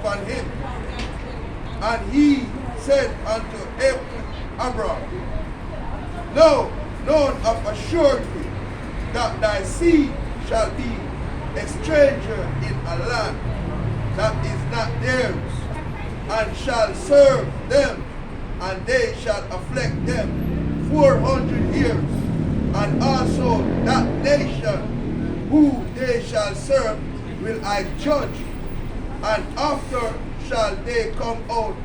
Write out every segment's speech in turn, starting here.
upon him. And he said unto Abraham, Know of a surety that thy seed shall be a stranger in a land that is not theirs, and shall serve them, and they shall afflict them 400 years. And also that nation who they shall serve will I judge, and after shall they come out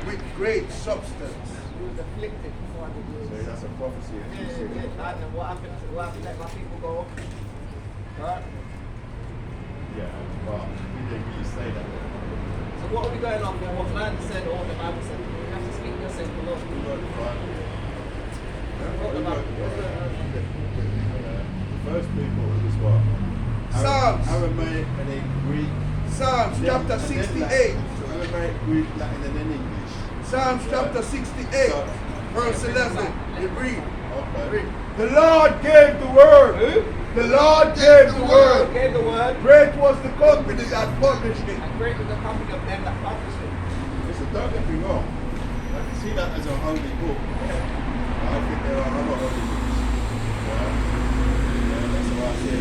with great substance. He was afflicted for 400 years. So that's a prophecy. And what happened? What happened? Let my people go. Right? Yeah, but he didn't really say that. So what are we going on for? What man said or the Bible said? We have to speak the same Lord. We wrote the Bible. The first people was what? Psalms. Aramaic and then Greek. Psalms chapter 68. So Aramaic, Greek, Latin, and then English. Psalms chapter 68, verse 11. You read. Okay. The Lord gave the word. The Lord gave the word. Gave the word. Great was the company that published it. And great was the company of them that published it. Listen, don't get me wrong. I can see that as a holy book. I think there are other holy books. Yeah, that's why I say.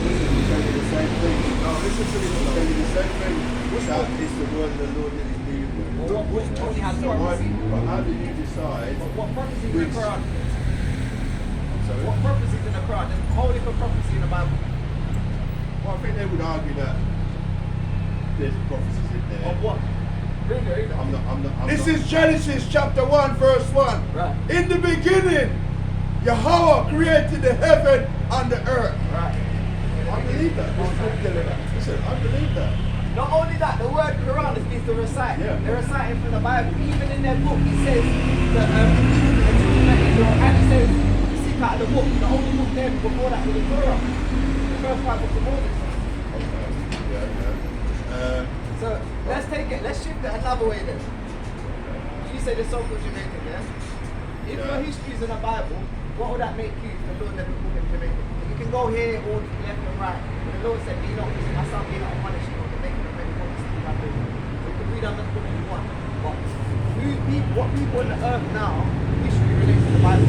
Listen, we tell you the same thing. No, listen to this. We tell you the same thing. That is the word of the Lord that is being with. Well, which only has prophecy. But how do you decide? But what prophecy in the Quran? Sorry? What prophecy in the Quran? There's a whole different prophecy in the Bible. Well, I think they would argue that there's prophecies in there. Of what? Really? This is Genesis chapter 1, verse 1. Right. In the beginning, Yahweh created the heaven and the earth. Right. I believe that. Listen, I believe that. Not only that, the word Quran is to recite. Yeah. They're reciting from the Bible. Even in their book, it says that and it says seek out the book. The only book there before that was the Quran. The first 5 books of Moses. Okay. Yeah. So let's take it. Let's shift it another way then. You said it's so good Jamaican, yeah? If your history is in the Bible, what would that make you if the Lord never called him Jamaican? You can go here or left and right. But the Lord said, be not, my son, be not punished, you know, to make him many promises to my people. So you can read on the book if you want. But what people on the earth now, history relates to the Bible.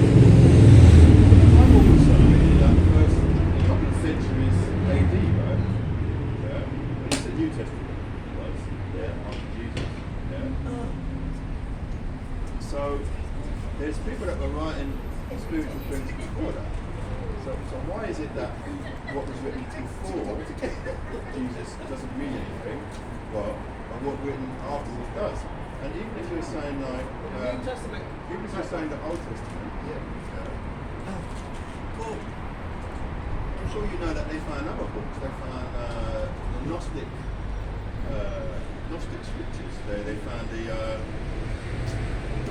I'm always saying that first couple of centuries AD, right? Yeah. It's the New Testament. Was after Jesus. Yeah. So there's people that were writing spiritual things before that. So why is it that what was written before Jesus doesn't mean anything, but what written afterwards does? And even if you're saying like New Testament. even if you're saying the Old Testament, well, I'm sure you know that they found other books. They found the Gnostic scriptures. They found the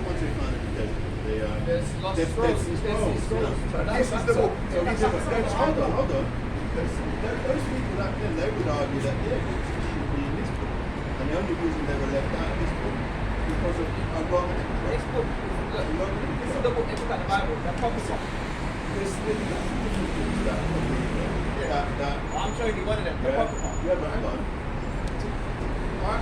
ones they found in the desert. There's lost scrolls. This is the book. Hold on. Those people back then, they would argue that their books should be in this book. And the only reason they were left out of this book because of a Roman emperor. This book, look, this is the book, they look at the Bible, the prophecy. I'm showing you one of them, the prophecy. Yeah, but hang on. I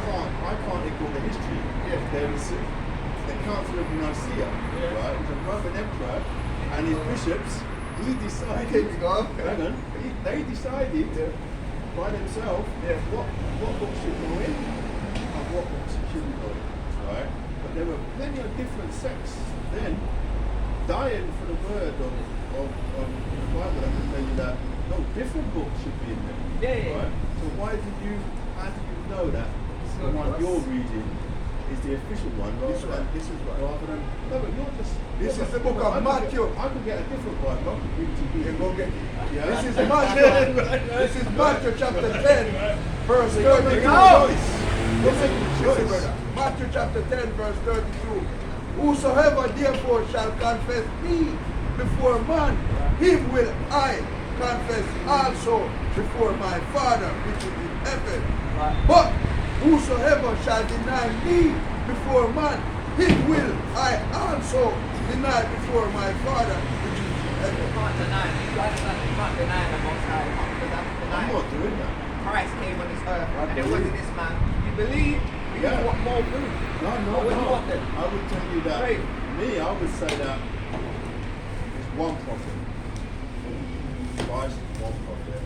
can't ignore the history. There is the Council of Nicaea, right? It was a Roman emperor and his bishops. He decided. Hang on. They decided by themselves what books should go in and what books shouldn't go in, right? But there were plenty of different sects then dying for the word of the Bible that can tell you that no different books should be in there, right? So how do you know that the one you're reading is the official one rather than this is rather than no, but you're just This is the book of Matthew. I could get a different Bible. I could read it to you. You go get it. Yeah. This is Matthew. This is Matthew chapter 10, verse 32. Listen, brother. Matthew chapter 10, verse 32. Whosoever therefore shall confess me before man, him will I confess also before my Father which is in heaven. But whosoever shall deny me before man, him will I also deny before my Father which is in heaven. You can't deny it. You can't deny the Most High. You can't deny I'm it. not doing that. Christ came on this earth and it wasn't this man. You believe Yeah. want more proof. No. What do you want then? I would tell you that. Right. Me, I would say that it's one prophet. Christ, one prophet.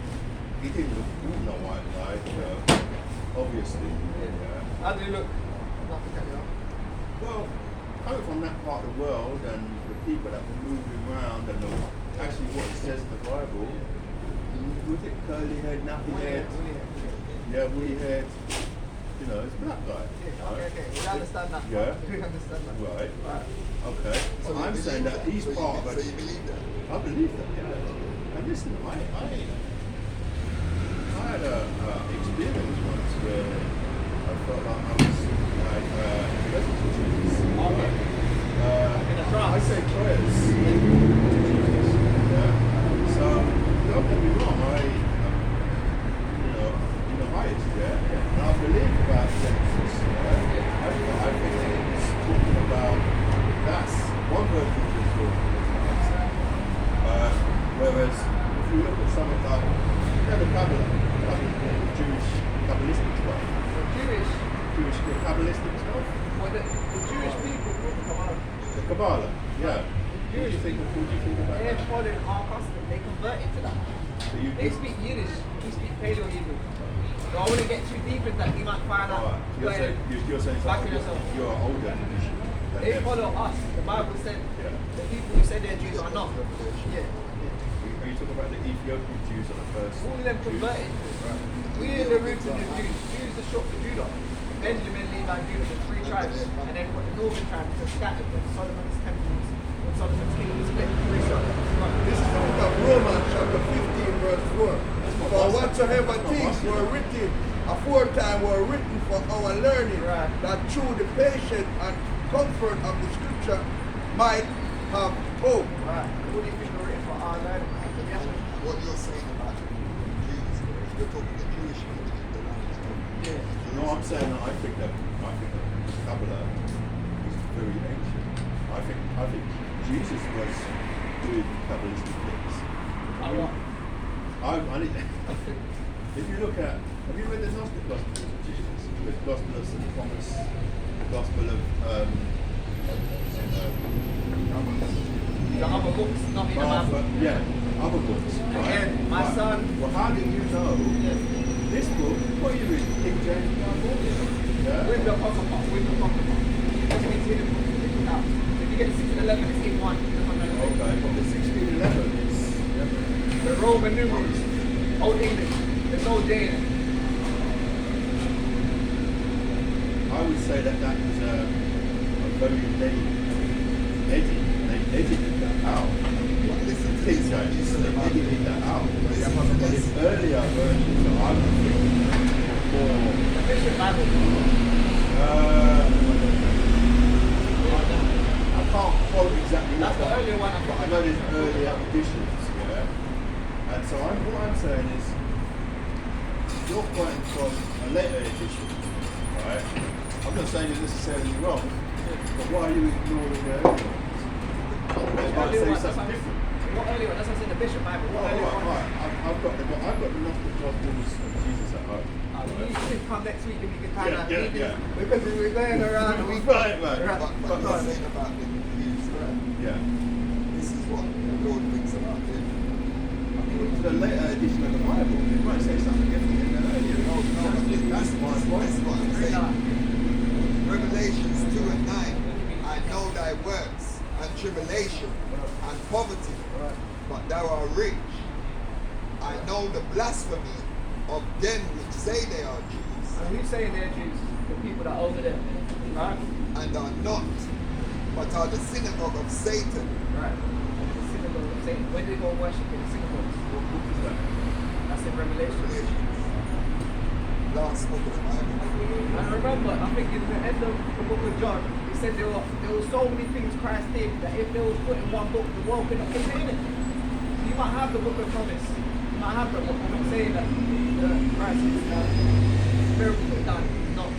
He didn't look no white guy, obviously. Yeah. How do you look? Nothing can you? Well, coming from that part of the world and the people that were moving around and actually what it says in the Bible, was it curly head, nappy head? Yeah, woolly head. You know, it's a black guy. Yeah, okay. We understand that. Yeah. We understand that. Right. Right. Okay. So So I'm you saying believe that he's part of So it. you believe that? I believe that, yeah. And listen, I had a experience once where I felt like I was like present to Jesus. Okay. In a trance. I say prayers to Jesus. Yeah. So don't get me wrong, in the highest, yeah. And I believe about Genesis. Yeah. I think it's talking about that's one version of the story. Whereas if you look at something like the Jewish Kabbalistic stuff. Jewish Kabbalistic stuff. Well, the Jewish people wrote the Kabbalah. The Kabbalah, yeah. What do you think about They're that? following our custom. They converted to that. So you They speak Yiddish. We speak Paleo Hebrew. So I wouldn't get too deep into that. You might find out. Alright, you're saying Back something, in yourself. you're older tradition. than They them. follow us. The Bible said Yeah. the people who say they're Jews are not. Yeah. Are you talking about the Ethiopian Jews on the first? All of them Jews? converted. Right. We are the roots of the Jews. Jews are short for Judah. Benjamin, Levi, Judah, the three tribes. And then the northern tribes are scattered when Solomon's temple when Solomon's kingdom split. This is the book of Romans chapter 15 verse 4. For whatsoever things were written aforetime were written for our learning, Right. that through the patience and comfort of the scripture might have hope. Right. What do you think are written for our learning? What you're saying about Jews, you're talking the Jewish people in the land of Yeah. No, I'm saying that I think that Kabbalah is very ancient. I think Jesus was doing Kabbalistic things. If you look at, have you read the Gnostic Gospels of Jesus? The Gospel of St. Thomas, the Gospel of The other books, not in the Martha, Bible. yeah, other books. Right? Again, my Right. son. Well, how do you know Yeah. this book? What are you reading? King James Bible? Yeah. With the apocrypha, It doesn't mean to hit it out. If you get 6 and 11, it's in one. Okay, but the 1611 is. The Roman numerals, Old English, there's no J in it. I would say that was a very They edited that out. Listen to King this. James, Listen they about edited that out. Listen to But this. it's earlier versions that I would think more. The Bishop Bible. I can't quote exactly That's the what, earlier one I've but got. I know there's earlier editions, yeah. And so what I'm saying is, you're quoting from a later edition, right? I'm not saying you're necessarily wrong, but why are you ignoring the earlier ones? They might Earlier say one, something different. What earlier one? That's what I said, the Bishop Bible. What earlier one? Right. I've got the Gnostic Gospels of Jesus at home. You should come next week and we can kind of Yeah. because we're going around. Right, man. Right. But you're saying about the Jews, Yeah. this is what the Lord thinks about it. According to the later edition of the Bible, it might say something different in the earlier. That's my point. That's what I'm saying. Revelations 2 and 9. I know thy works and tribulation and poverty, but thou art rich. I know the blasphemy of them which say they are Jews And who's saying they're Jews? The people that are over there. Right? and are not, but are the synagogue of Satan. Right. The synagogue of Satan. When they go worship in the synagogues? What book is that? That's in Revelation. Revelations. Last book of the Bible. And remember, I think in the end of the book of John, he said there were so many things Christ did that if they was put in one book, the world could not contain it. So you might have the book of promise. You might have the book. I'm not saying that Christ is miracle done. It's not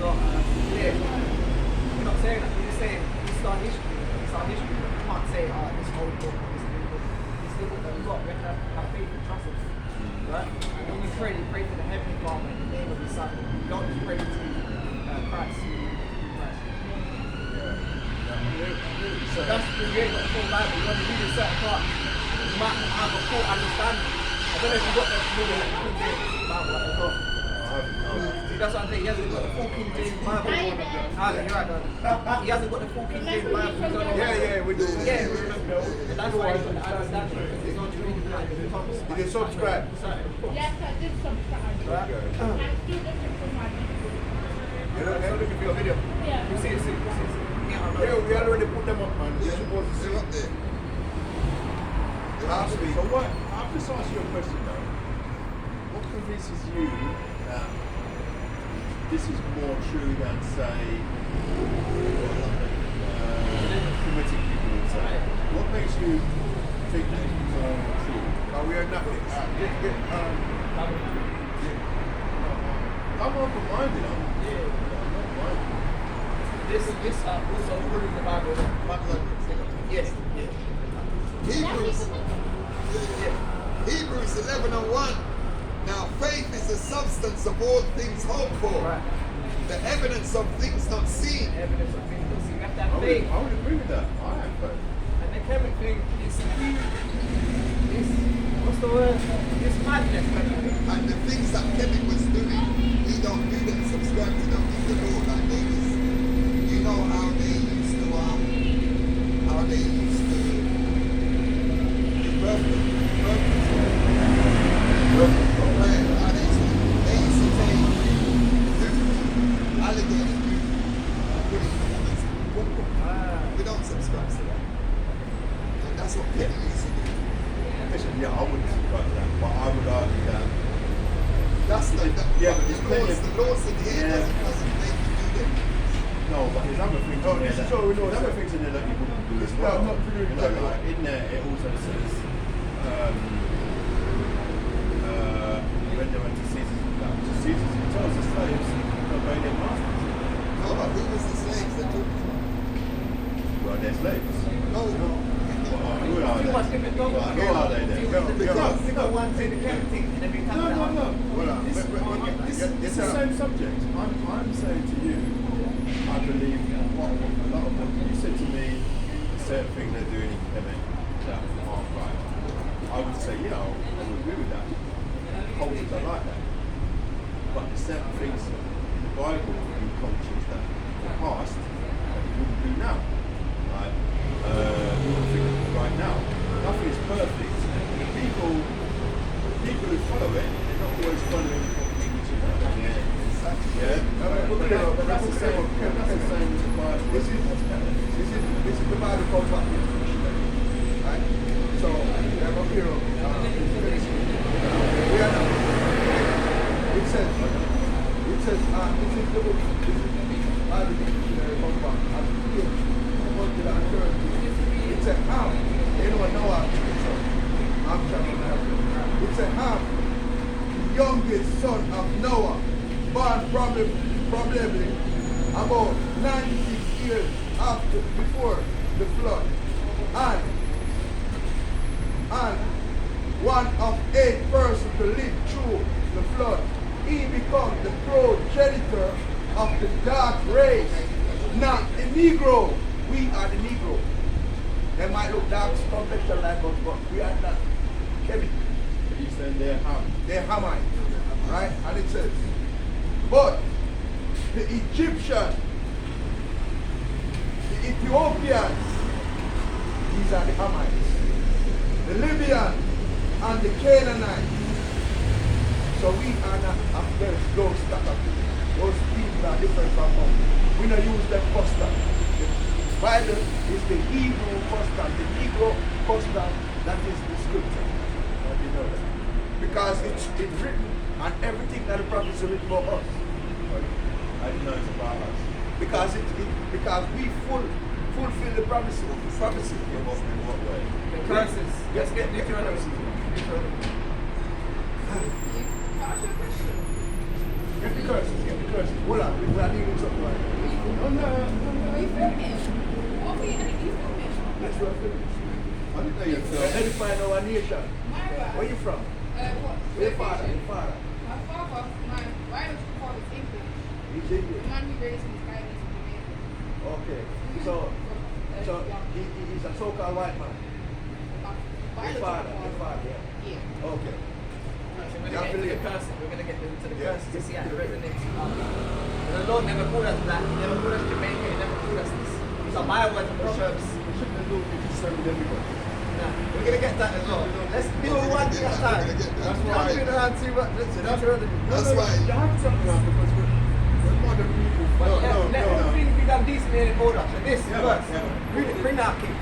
clear. We're not saying that. We're just saying this is our history. It's our history. You can't say, this old book, this new book. It's the book that we've got. We have to have faith and trust in it. Right? And when we pray for the Heavenly Father in the name of His Son. You don't just pray to Christ. So that's because you ain't got the full Bible. You only read a certain part. You might have a full understanding. I don't know if you got the maybe like King James Bible at the top. See, that's what I'm saying. He hasn't got the full King James Bible. You're right, he hasn't got the full King James Bible. We do. Yeah, that's why he's got the understanding. Because he's not reading like the Thomas. Did you subscribe? Yes, I did subscribe. Right. I'm still looking for my video. You're not looking for your video? Yeah. You see it. Yeah, we already put them up, man. You're supposed to see They're up there. last week. So what? I'll just ask you a question though. What convinces you that this is more true than, say, Kemetic people would say? What makes you think that it's more true? We are not. I'm open-minded. I'm open-minded. This also proving the Bible. Yes. Hebrews 11:1. Now faith is the substance of all things hoped for, Right. the evidence of things not seen. Evidence of things that see. You have to have I faith. would agree with that. I have faith. And the Kemet thing is what's the word? It's madness, man. And the things that Kevin was doing, we don't do them, subscribe to them in the Lord like they is. You know how they used to they used to take alligator food and put it in women's book. We don't subscribe to that. And that's what Kevin used to do. Listen, yeah, I wouldn't subscribe to that, but I would argue that. That's the Yeah, but there's plenty the of- laws in here Yeah. doesn't make you do them. No, but there's other things in there. this is what we know, There's other sir. things in there that you wouldn't do as It's well. not to do with You know, that. like in there, it also says, render unto Caesar, it tells the slaves to obey their masters. No, but who was the slaves that took them? Well, they're slaves. No. Well, who are Too much they? different dog. Well, who are they then? You got one thing, the Kemet thing, and then we come No. Hold on. It's the same subject. I'm saying to you, I believe what a lot of them, you said to me, certain things they're doing in Kemet that aren't right. I would say, yeah, I would agree with that. Cultures are like that. But there's certain things in the Bible in cultures that in the past that you wouldn't do now. Like, you wouldn't think right now. Nothing is perfect. The people who follow it, they're not always following what the English is like. Yeah. But that's the same. That's the same as the Bible. This is the Bible called what? Right? So, we have a hero. We are now. It says, this is the book. This is the Bible dictionary come from. As the king, to the authority. It said, anyone know what? I'm trying to know. It said, the youngest son of Noah, born probably about 96 years before the flood, and one of 8 persons to live through the flood. He becomes the progenitor of the dark race, not the Negro. We are the Negro. They might look dark complexion like us, but we are not. Kevin. He's saying they're Ham. They're Hamite, right? And it says, but the Egyptians, the Ethiopians, these are the Hamites, the Libyans, and the Canaanites. So we are not after those stack of people. Those people are different from us. We don't use them custom. The Bible is the Hebrew custom, the Negro custom, that is the scripture. How do you know that? Because it's written and everything that the prophets are written about us. I didn't know it's about us. Because we fulfill the prophecy. In what way? The curses. Let's get Deuteronomy. Get the curses. Hold on, we are dealing with something right now. Are you filming? Okay, and you filming? Let's go finish. I didn't know you were We're filming. edifying our nation. My bad. Where you from? What? Where your father? Your father? My father he raised his guy needs to be made. Okay. So he's a so-called white man. His father, yeah. Yeah. Okay. We're going to get into the curse. We're going to get into the curse to see how it resonates. The Lord never called us that. He never called us Jamaican. He never called us this. It's a Bible and Proverbs. We shouldn't have looked at serving everybody. We're going to get that as well. Let's deal with one thing at a time. That's why. Jumping around too much. That's why. You have to jump around because we're modern people. Let everything be done decently and in order. So this Yeah, verse, yeah. bring that king.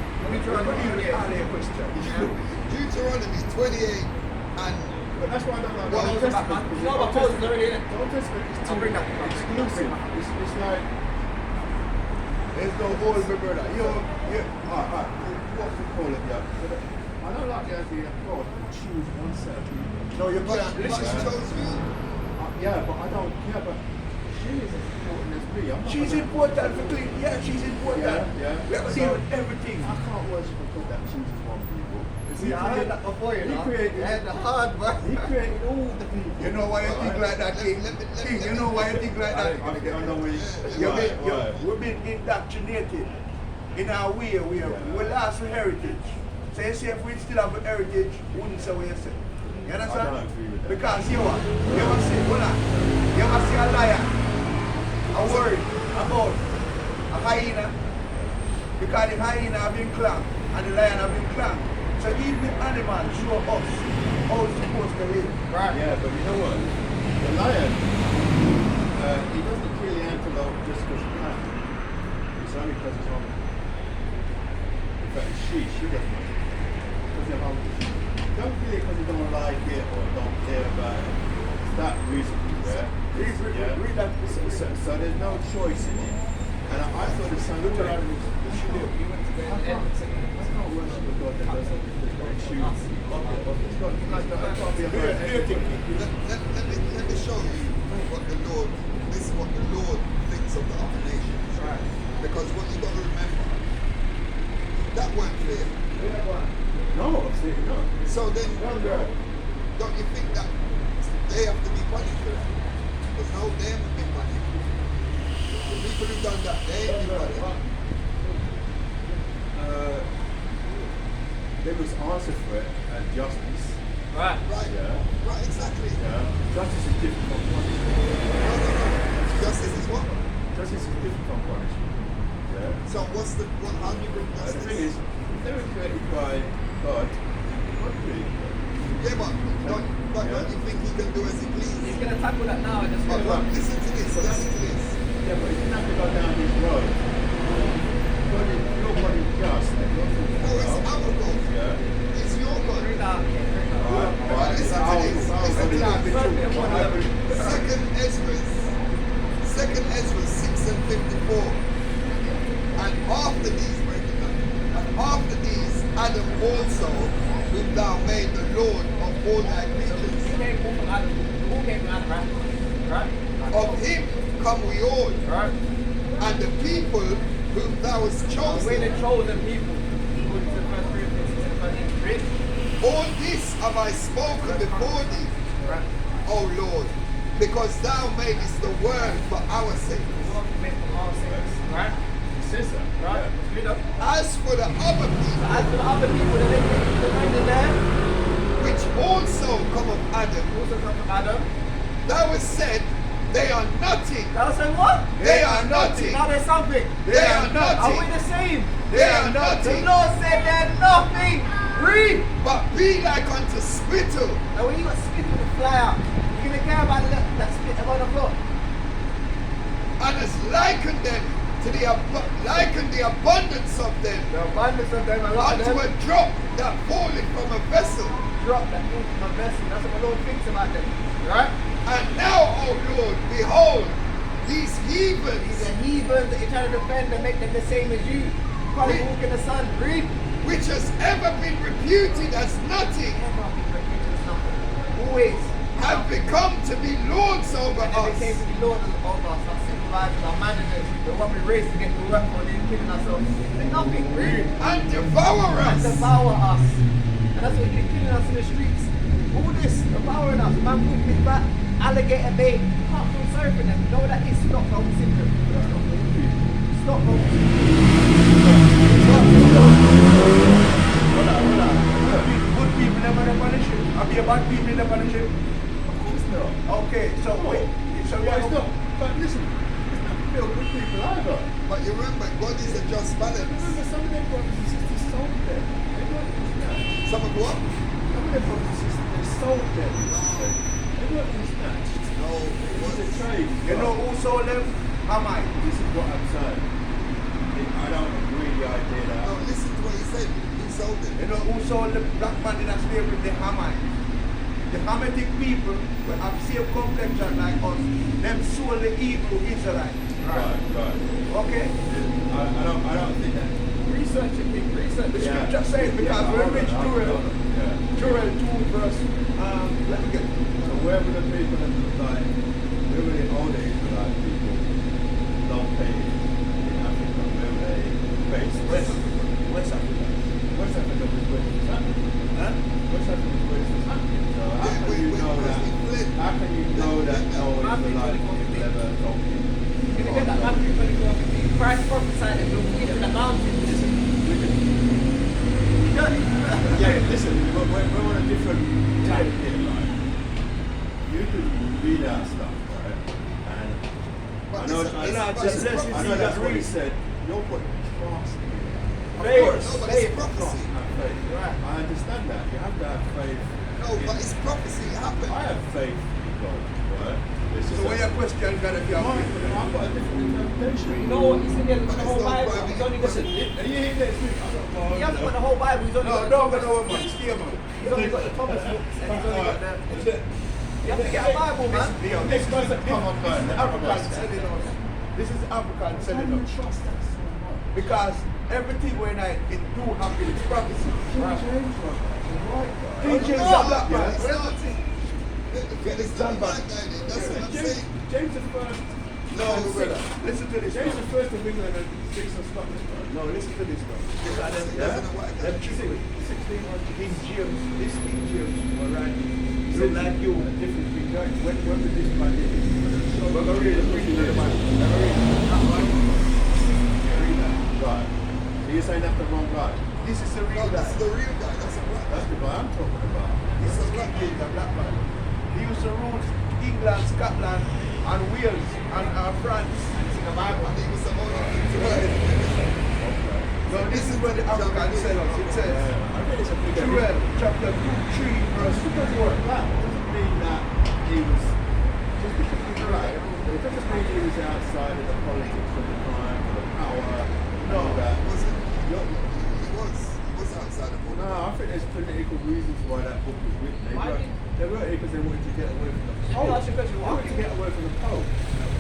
Deuteronomy 28 and But that's why I don't like Well, the Old Moses, Testament. you know about Moses already, innit? The Old Testament is I'll bring that. exclusive. It's like there's no old brother. What we call it, yeah. I don't like the idea of God to choose one set of people. No, you but can't. she chose me. Yeah, but I don't care. But she is as important as me. I'm not She's gonna- important for clean. Yeah, she's important. Yeah. We have to deal with everything. I can't worship a God that chooses one people. See, I heard that before, you know. He created. I had the hard work. He created all the people. You know why you think like that, King? King, you know why you think like that? I know where you. We've been indoctrinated in our way. We lost our heritage. So you see, if we still have a heritage, we wouldn't say what you say. You understand? I don't agree with that. Because you ever see, you ever see a lion, a word about a hyena? Because the hyena have been clamped and the lion have been clamped. So even the animals show us how it's supposed to live. Right. Yeah, but you know what? The lion, he doesn't kill the antelope just because he can. It's only because he's hungry. In fact, she doesn't. Because they're hungry. Don't kill it because you don't like it or don't care about it. It's that reason. Yeah? Read that. So there's no choice in it. And I thought the same thing. I can't worship a God that doesn't choose. It's got, I can't be a person. Let me show you what the Lord, this is what the Lord thinks of the other nations. Right. Because what you got to remember, that weren't fair. No, absolutely not. So then, don't you think that they have to be punished for that? Because no, they haven't been punished. The people who done that, they ain't been punished. There was answer for it and justice. Right. Right? Yeah. Right, exactly. Yeah. Justice is different from punishment. No. Justice is what? Justice is different from punishment. Yeah. So how do you bring The justice? thing is, they were created by God. God created them. Yeah, but don't you think he can do as he please? He's going to tackle that now and just But listen to this, listen to this. Yeah, but if you have to go down this road, nobody's just. No, it's our God. Yeah. It's your God. bring that. Right, listen to this. Second Ezra 6 and 54. And after these, breaking down, and after these, Adam also, whom thou made the Lord of all thy creatures. Who came from Adam? Who came from Adam, right? Of him come we all, Right? and the people whom thou hast We're chosen. the chosen people. According to the first Corinthians 6 and 13. All this have I spoken before thee, Right? O Lord, because thou madest the world for our sake. The world was made for our sakes. Right? It says that. Right? Yeah. Read up. As for the other people, As for the other people that they remember there, which also come of Adam, also come from Adam. thou hast said, they are nothing. Now say what? They are nothing. Now there's something. They are Are we nothing. the same? They are The nothing. Lord said they're nothing. Read. But be like unto spittle, And when you got spit with the fly out, you're gonna care about that spit on the floor. and has likened them to likened the abundance of them The abundance of them, a lot of unto them. a drop that falleth from a vessel. Drop that into my vessel. That's what the Lord thinks about them. Right? And now, O Lord, behold, these heathens, These are heathens that you're trying to defend and make them the same as you. You can't even walk in the sun. Read. which has ever been reputed as nothing, Never be repeated as nothing. Always. have become to be lords over And they became us. to be Lord over us, our supervisors, our managers, the one we raised to get to work for, they're killing ourselves. They're nothing. Read. And devour And us. devour us. And that's what you're killing us in the streets. All this, devouring us. Man, with his back, alligator bait, can't feel everything. And you know that is Stockholm syndrome. Stockholm Hold on. Good people never the punishment. I be a bad people in the punishment. Of course not. Okay, so wait. So Yeah, it's not. But listen, it's not real good people either. But you remember, God is a just balance. Remember, some of their brothers and sisters sold them. They weren't in snatched. Some of what? Some of their brothers and sisters, they sold them. They weren't in snatched. No, It was a trade. You know who sold them? Hamite. This is what I'm saying. I don't agree with the idea that. no, listen to what he said. He sold it. You know who sold the black man in a slavery? The Hamite. The Hamitic people will have same complexion like us. Them sold the Hebrew Israelites. Right. Okay? I don't think that. research it, big research. The Yeah. scripture says because Yeah, when we reach Joel, Yeah. Joel 2 verse, let me get So where were the people that like, where were the older Israelite people located in Africa? Where were they based? West Africa. West Africa was where it was happening. Huh? West Africa was where it was happening. So how Yeah, can you know that? How can you know that no Israelite people ever talking? You can get that Matthew 24:15. Christ prophesied that you'll get to the mountain. Yeah, listen, we're on a different type here, right? You could read our stuff, right? And But I know, listen, I it's- know, but just, it's I prophecy. know that's what he said. You're putting trust in it. Of Faith. course. No, but Faith. it's prophecy. Have faith. Right. I understand that. You have to have faith. No, but it's prophecy. It happened. I have faith in God, right? It's So just where your question got if you have Mine, faith? I've got a different interpretation. You know what? He's in there with the But whole it's not Bible. private. He's only got Listen, are you here next week? he hasn't got the whole Bible. He's only No, got the don't Thomas. go over man. Stay man. He's only got the Thomas books and he's only got the. You have to get a Bible, man. Leo, Next person, come on, this is the guys. African selling us. This is African How selling do you us. trust that so much? Because everything when it do happen, it's prophecy. King James was a white guy. King James No, is a black man. it's Where's not. the thing? It's not black guy. That's what I'm James, saying. James the first. No, brother. Listen to this. James the now. first of England and six of Scotland. Right? No, listen to this now. Because them, He doesn't know white guy. them tricky. 1600 King James, this King James was writing. So like you, A different King James. When did this man live? we're going to read the preaching of the Bible. We're gonna read it. Read that. Right. So you're saying that's the wrong guy? This is the No, real that's guy. the real guy. That's a black That's guy. the guy I'm talking about. This is King James, a black man. He used to rule England, Scotland, and Wales, and France. It's in the Bible. And he was the only king to write it. No, this is where the African sell us. It says, I think it's a big Joel chapter 2, 3, verse Just because he was black doesn't mean that he was. Just because he was black, it doesn't mean he was outside of the politics of the time or the power. No. All that. Wasn't he? You're- He was outside of all No, I think there's political reasons why that book was written. Why They wrote it because they wanted to get away from the Let me Pope. ask you a question. They wanted to get away from the Pope,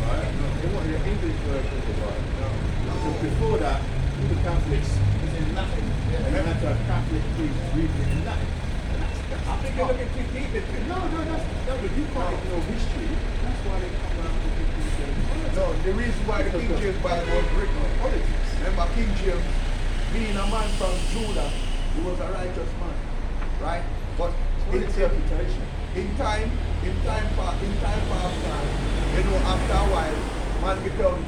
right? They wanted an English version of the Bible. Because before that, all the Catholics was in Latin, and you had to have Catholic priests read it in Latin. And that's I think you're looking too deep into it. no, but you can't ignore history. That's why they come out with the King James. No, the reason why the King James Bible was written. Politics. Remember, King James, being a man from Judah, he was a righteous man, right? But in Interpretation. time past time, you know, after a while, man becomes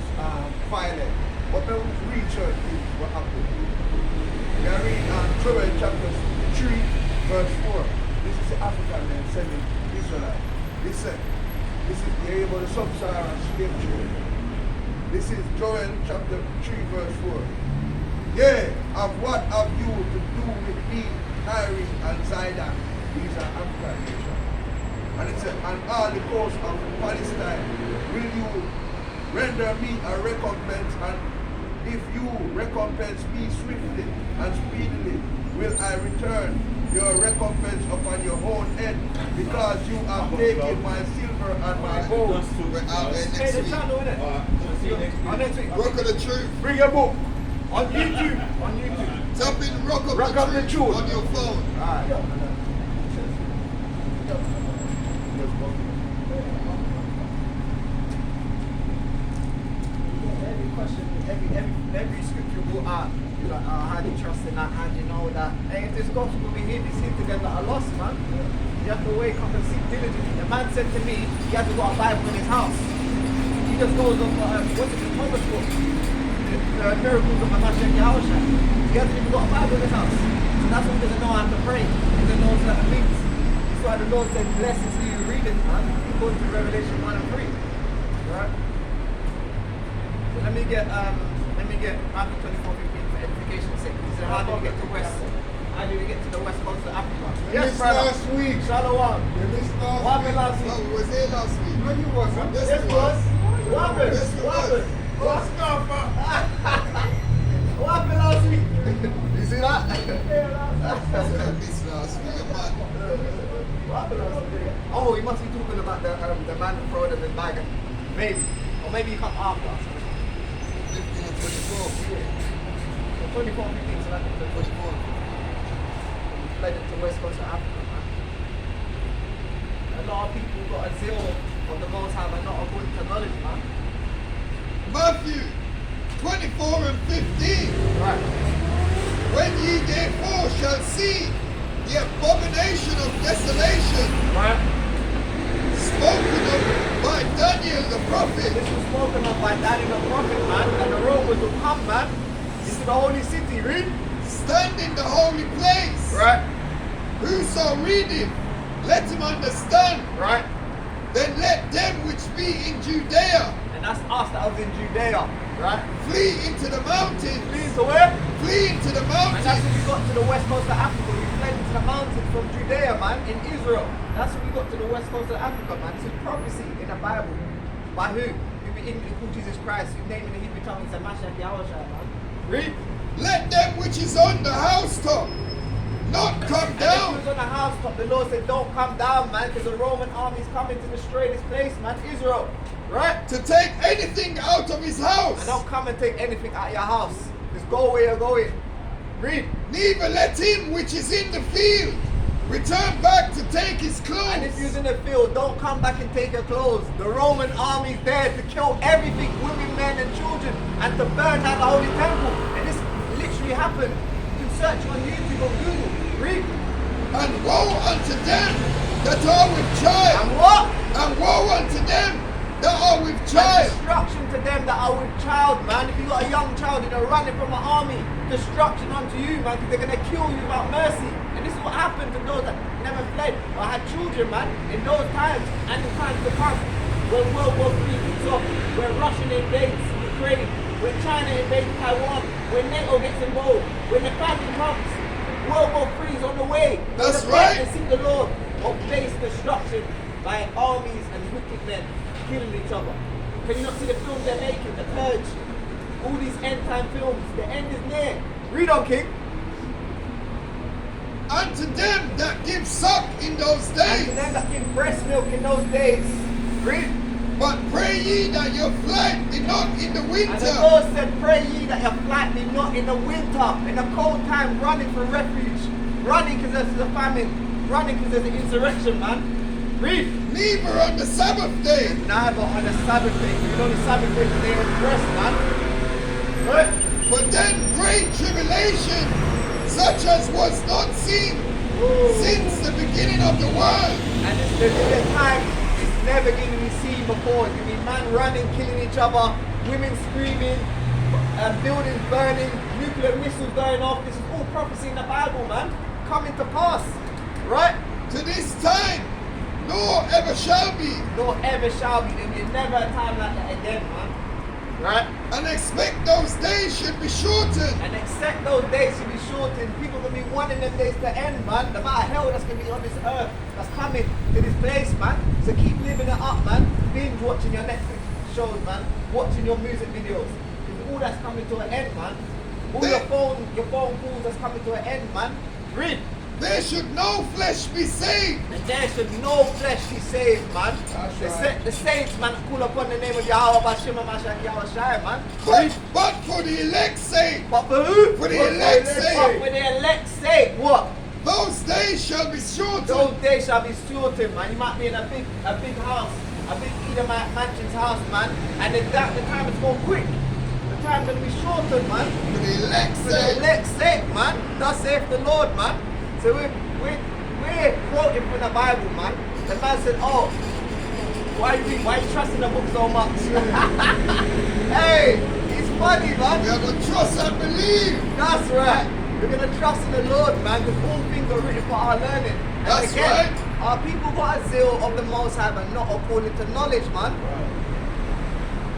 violent. But when we research things, what happened? We are reading Joel chapter 3, verse 4. This is the African man sending Israelite. Listen, this is the able of sub-Saharan slave trade. This is Joel chapter 3, verse 4. Yea, of what have you to do with me, Tyre and Zidon? These are African nations. And it said, and all the coast of Palestine, will you render me a recompense? And if you recompense me swiftly and speedily, will I return your recompense upon your own head, because you have taken my silver and my gold. We're out there Hey, next the week. channel, innit? See you next week. On next week. Rock of the Truth. Bring your book. On YouTube. On YouTube. Tap in Rock of Rock the of the Truth Truth. on your phone. Alright. Every question, every scripture will ask, you're like, how do you trust in that? How do you know that? Hey, if this gospel we hear this into them that are lost, man. You have to wake up and seek diligently. The man said to me, he had to got a Bible in his house. he just goes on, what's it, the Thomas book? The miracles of Mashiach Yahushua. He hasn't even got a Bible in his house. So that's why he doesn't know how to pray. He doesn't know certain things. That's why the Lord said, blessed is he who readeth, man, according to Revelation 1 and 3. Right? So let me get Matthew 24:15 for edification's sake. He said, how do we get to west? How do we get to the west coast of Africa? Yes, last week. Shalom. You missed last What week. happened last No, week? we was here last week. No, you wasn't. Yes, Yes, we was. was. What happened? Yes, we What was. happened? What's up, What happened last week? You see that? I missed last week. Man. What happened last week? Oh, he must be talking about the man who threw them in bag. Maybe. Or maybe he come after us. 15 and 24. So 24 and 15, so that's the 24. fled into West Coast of Africa, man. A lot of people got a zeal of the Most High, but not a good technology, man. Matthew 24 and 15. Right. When ye therefore shall see the abomination of desolation Right. spoken of by Daniel the prophet, This was spoken of by Daniel the prophet, man, and the Romans will come, man, into the holy city, read. stand in the holy place. Right. Whoso readeth, let him understand. Right. Then let them which be in Judea And that's us that was in Judea, right? flee into the mountains. Flee to where? Flee into the And that's mountains. when we got to the west coast of Africa. We fled into the mountains from Judea, man, in Israel. That's when we got to the west coast of Africa, man. It's a prophecy in the Bible. By who? Who we inwardly call Jesus Christ, who named in the Hebrew tongue is Mashiach Yahushua, man. Read. Let them which is on the housetop not come And if down. he was on the housetop, the Lord said, don't come down, man, because the Roman army is coming to destroy this place, man, Israel. Right? To take anything out of his And house. don't come and take anything out of your house. Just go where you're going. Read. Neither let him which is in the field return back to take his And if you're clothes. in the field, don't come back and take your clothes. The Roman army is there to kill everything, women, men, and children, and to burn down the holy temple. And this literally happened. You can search on YouTube or Google. Read. And woe unto them that are with child. And what? And woe unto them that are with And child. destruction to them that are with child, man. If you got a young child and they're running from an army, destruction unto you, man, because they're going to kill you without mercy. And this is what happened to those that never fled or had children, man, in those times and in times to come. When World War III kicks off, when Russia invades Ukraine, when China invades Taiwan, when NATO gets involved, when the famine comes, World War III is on the way. That's We're right. to seek the Lord of base destruction by armies and wicked men killing each other. Can you not see the films they're making? The Purge, all these end time films. The end is near. Read on, King. Unto them that give suck in those And days. to them that give breast milk in those days. Read. But pray ye that your flight be not in the And the winter. Lord said, pray ye that your flight be not in the winter, in the cold time, running for refuge, running because there's a famine, running because there's an insurrection, man. Read. Neither on the Sabbath day. Neither on the Sabbath day. You know the Sabbath day is the day of rest, man. Right? But then great tribulation, such as was not seen since the beginning of the world. And it's the time it's never going to be seen before. It's going to be man running, killing each other, women screaming, buildings burning, nuclear missiles going off. This is all prophecy in the Bible, man. Coming to pass. Right? To this time, nor ever shall be. Nor ever shall be. There'll be never a time like that again, man. Right? And expect those days should be shortened. And except those days to be shortened, people are going to be wanting them days to end, man. The amount of hell that's going to be on this earth that's coming to this place, man. So keep living it up, man. Binge watching your Netflix shows, man. Watching your music videos. Because all that's coming to an end, man. All your phone calls that's coming to an end, man. Read. There should no flesh be saved. And there should no flesh be saved, man. The saints, man, call upon the name of Yahweh, Bashim, Mashiach, Yahushua, man. But for the elect's sake, But for who? For the elect's sake. But for the elect's sake, what? those days shall be shortened. Those days shall be shortened, man. You might be in a big house, a big Edomite mansion's house, man. And the time is going quick. The time's going to be shortened, man. For the elect's For the sake. elect's sake, man. Thus saith the Lord, man. So we're quoting from the Bible, man. The man said, oh, Why you trusting the book so much? Hey, it's funny, man. We are going to trust and believe. That's right. We're going to trust in the Lord, man, because all things are written for our learning. And That's again, right. our people got a zeal of the Most High, but not according to knowledge, man.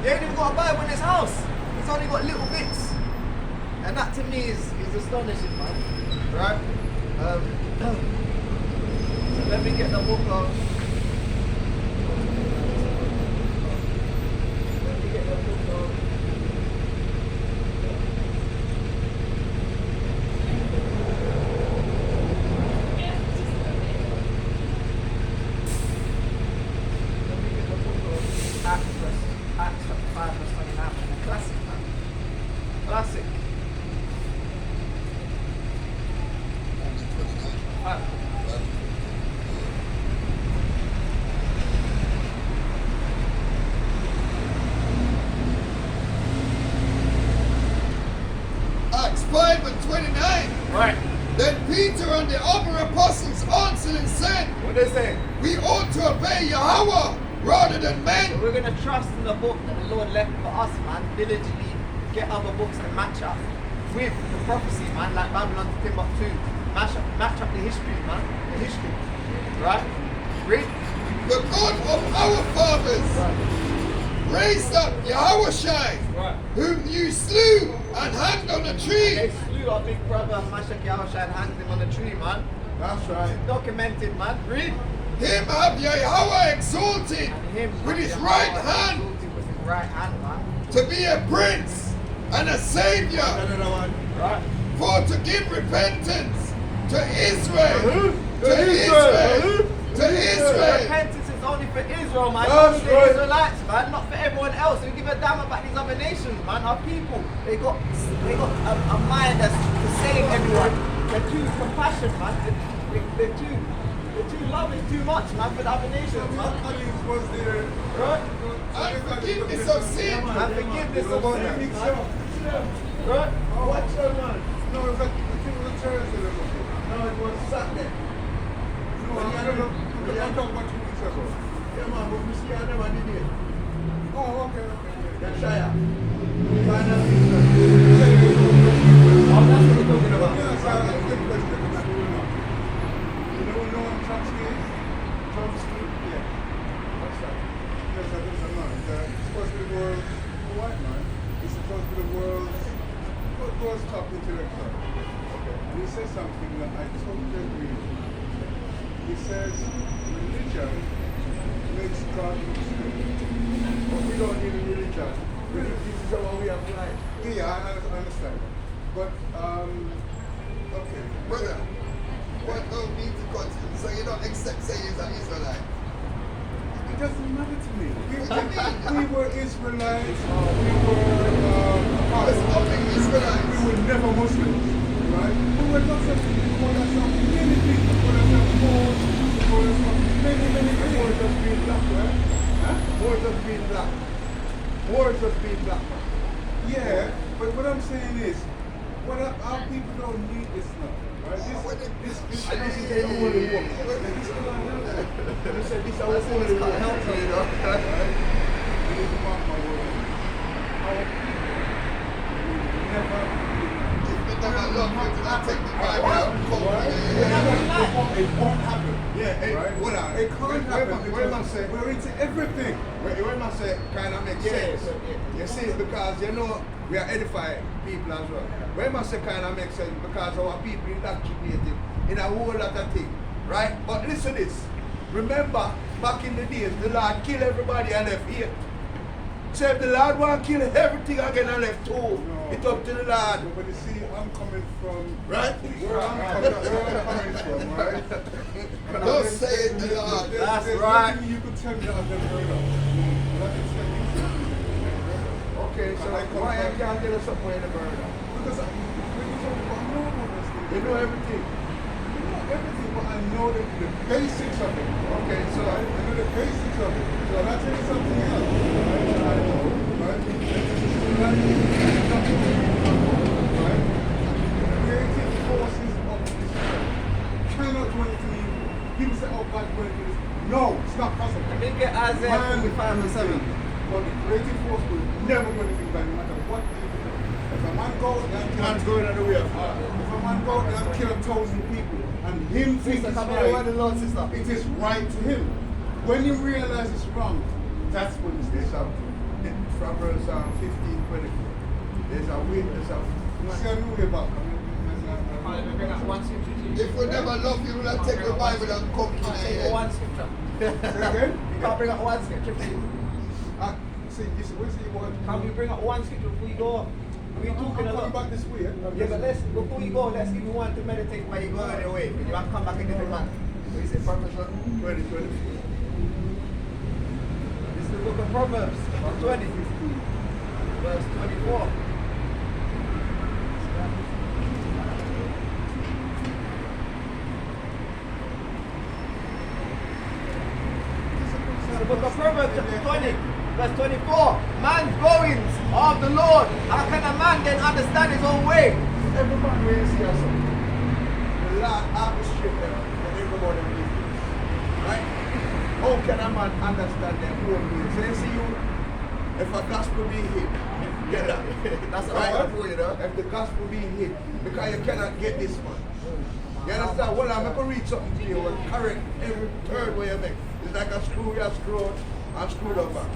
They ain't even got a Bible in his house. He's only got little bits. And that to me is astonishing, man. Right? So let me get the book of... Let me get the book of... Acts chapter 5 verse 29, man. A classic, man. Classic. Acts 5 and 29. Right. Then Peter and the other apostles answered and said, What they say? we ought to obey Yahweh rather than So men. we're going to trust in the book that the Lord left for us, man. Diligently get other books to match up with the prophecy, man. Like Babylon to Timbuktu. Match up the history, man. The history. Right? Read. The God of our fathers raised up Yahweh, Right. whom you slew and hanged on a They tree. slew our big brother Mashak Yahushua and hanged him on a tree, man. That's right. Documented, man. Read. Him have Yahweh exalted And him with his Yahweh right hand exalted with his right hand, man. to be a prince and a savior, Another one. Right. for to give repentance to Israel. To Israel. Repentance is only for Israel, man. That's Only the right. Israelites, man, not for everyone else. We give a damn about these other nations, man. Our people, they got a mind that's to save everyone. They're too compassion, man. They're too loving too much, man, for the other nations, man. was there. Right? And forgiveness of sin. And forgiveness of sin, man. Right? Watch your man. No, it was a Thursday. No, it was Saturday. No, I don't know. We can't talk about 2 weeks ago. Yeah, man, but we see I never did it. Oh, okay. Yeah, Shia. Final picture. Oh, that's what we're talking about. Yeah, so that's a good question. You know what Chomsky is? Chomsky? Yeah. What's that? Yes, that is a man. It's supposed to be the world's white man. It's supposed to be the world's top intellectual. Okay. And he says something that I totally agree with. He says religion makes God look stupid. But we don't need a religion. This is how we have life. Yeah, I understand. But, okay. Brother, what don't need to continue? So you don't accept saying he's an Israelite? It doesn't matter to me. What do you mean? We were Israelites. We were There's only Israelites. We were never Muslims, right? We were lots of people that some many people for some Moors, for some many more just being black, right? Huh? More just being black. More just being black. Yeah, but what I'm saying is, our people don't need this stuff, right? This is a holy book. You said this is our holy book. Help you, you know. Right? You need to mark my word. Our people never If you never love you, then I take the Bible out and call it won't happen. Yeah, Right? hold on. It can't happen. Where am I saying? We're into everything. Where am I saying kind of makes sense? You see, because you know we are edifying people as well. Where am I saying kind of makes sense? Because our people indoctrinated in a whole lot of things, right? But listen to this. Remember, back in the days, the Lord killed everybody and left here. So if the Lord want to kill everything again and left too, it's up to the Lord. But you see, I'm coming from Right? where I'm coming from, right? Don't say it to God. That's There's right. nothing you could tell me I've never heard of. But I can tell you something. Okay, so why you can't tell us something in the murder? Because I know all those things. You know everything. I know everything, but I know the basics of it. Okay, so I know the basics of it. So I'll tell you something else. Right? That I know. Right? Right? The creative forces of this world cannot do anything evil. People say, oh, God will do this. No, it's not possible. Let me get Isaiah Samuel 7. But the creative force will never go anything back, no matter what they do. If a man goes there and Man's going on the way of God. if a man goes there and kill 1,000 people, and him thinks Sister, it's come here, the word of the Lord, right, sister. it is right to him. When you realize it's wrong, that's when it's There's out. Proverbs 15:24. There's a way, there's a Send me way back. If we never love you, we'll take the Bible and cook in Take here. one scripture. Again? You can't bring up one scripture, please. See, this where's the word? Can we bring up one scripture before you go? We're talking a I'm lot. back this way. Yeah, but before you go, let's give you one to meditate while you go on your way. You have to come back a different man. What is it, Proverbs 20? This is the book of Proverbs, chapter 20, verse 24. The book of Proverbs, chapter 20, verse 24. Man's goings are of the Lord. How can a man then understand his own way? everybody will see us. The Lord orchestrate them and everybody will live. Right? How can a man understand their own way? So you see you, if a gospel be hid, get that. That's right? all for you, though. If the gospel be hid, because you cannot get this one. You understand? Well, I'm going to read something to you and correct every third way you make. It's like a screw, you screw out and screwed up back.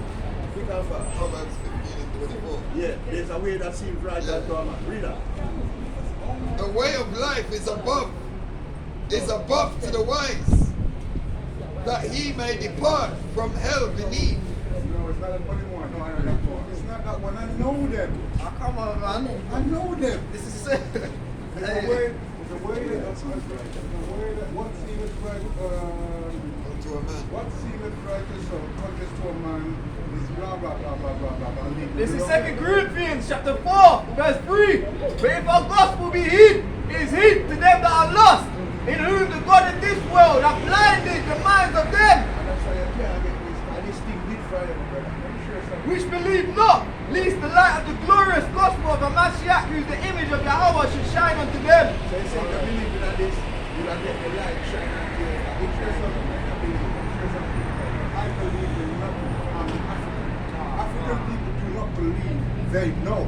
Pick up back. Proverbs 15 and 24. Yeah, there's a way that seems right to a man. Read that. The way of life is above to the wise, that he may depart from hell beneath. No, it's not a funny one. No, I don't know. It's not that one. I know them. Oh, come on, man. I know them. This is There's a way that what seemeth right, Unto a man. what seemeth righteous or conscious to a man is blah blah blah blah blah blah blah. This is 2 Corinthians chapter 4, verse 3. But if our gospel be hid, it is hid to them that are lost, in whom the God of this world hath blinded the minds of them And that's why you can't get this. And this thing did Friday, my brother. I'm sure something. which believe not, lest the light of the glorious gospel of a Mashiach, who is the image of Yahweh, should shine unto them. So you say you believe in this, you will get the light shining on you. I'm sure something. I believe. I'm sure something. I believe in nothing. I'm African. African people do not believe. They know.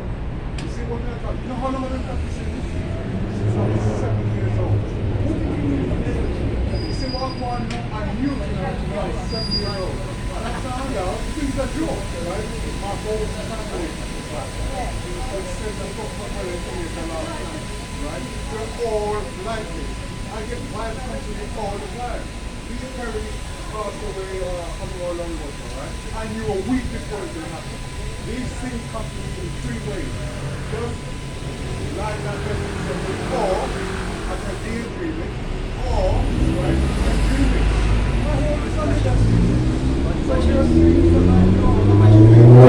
You see what they're talking? You know how long I've been practicing this? Since I was 7 years old. What do you mean? You see what I'm on now? I'm new to that when I was 7 years old. And I found out things are joke, right? My whole family. It says I've got my relatives a lot of time, right? They're all like this. I get wild company all the time. These parents passed away a long ago, right? And you were weak before it happened. These things come to me in 3 ways. Just like that person or as a daydreaming, or right, as dreaming. My whole is only that. So you're seeing the light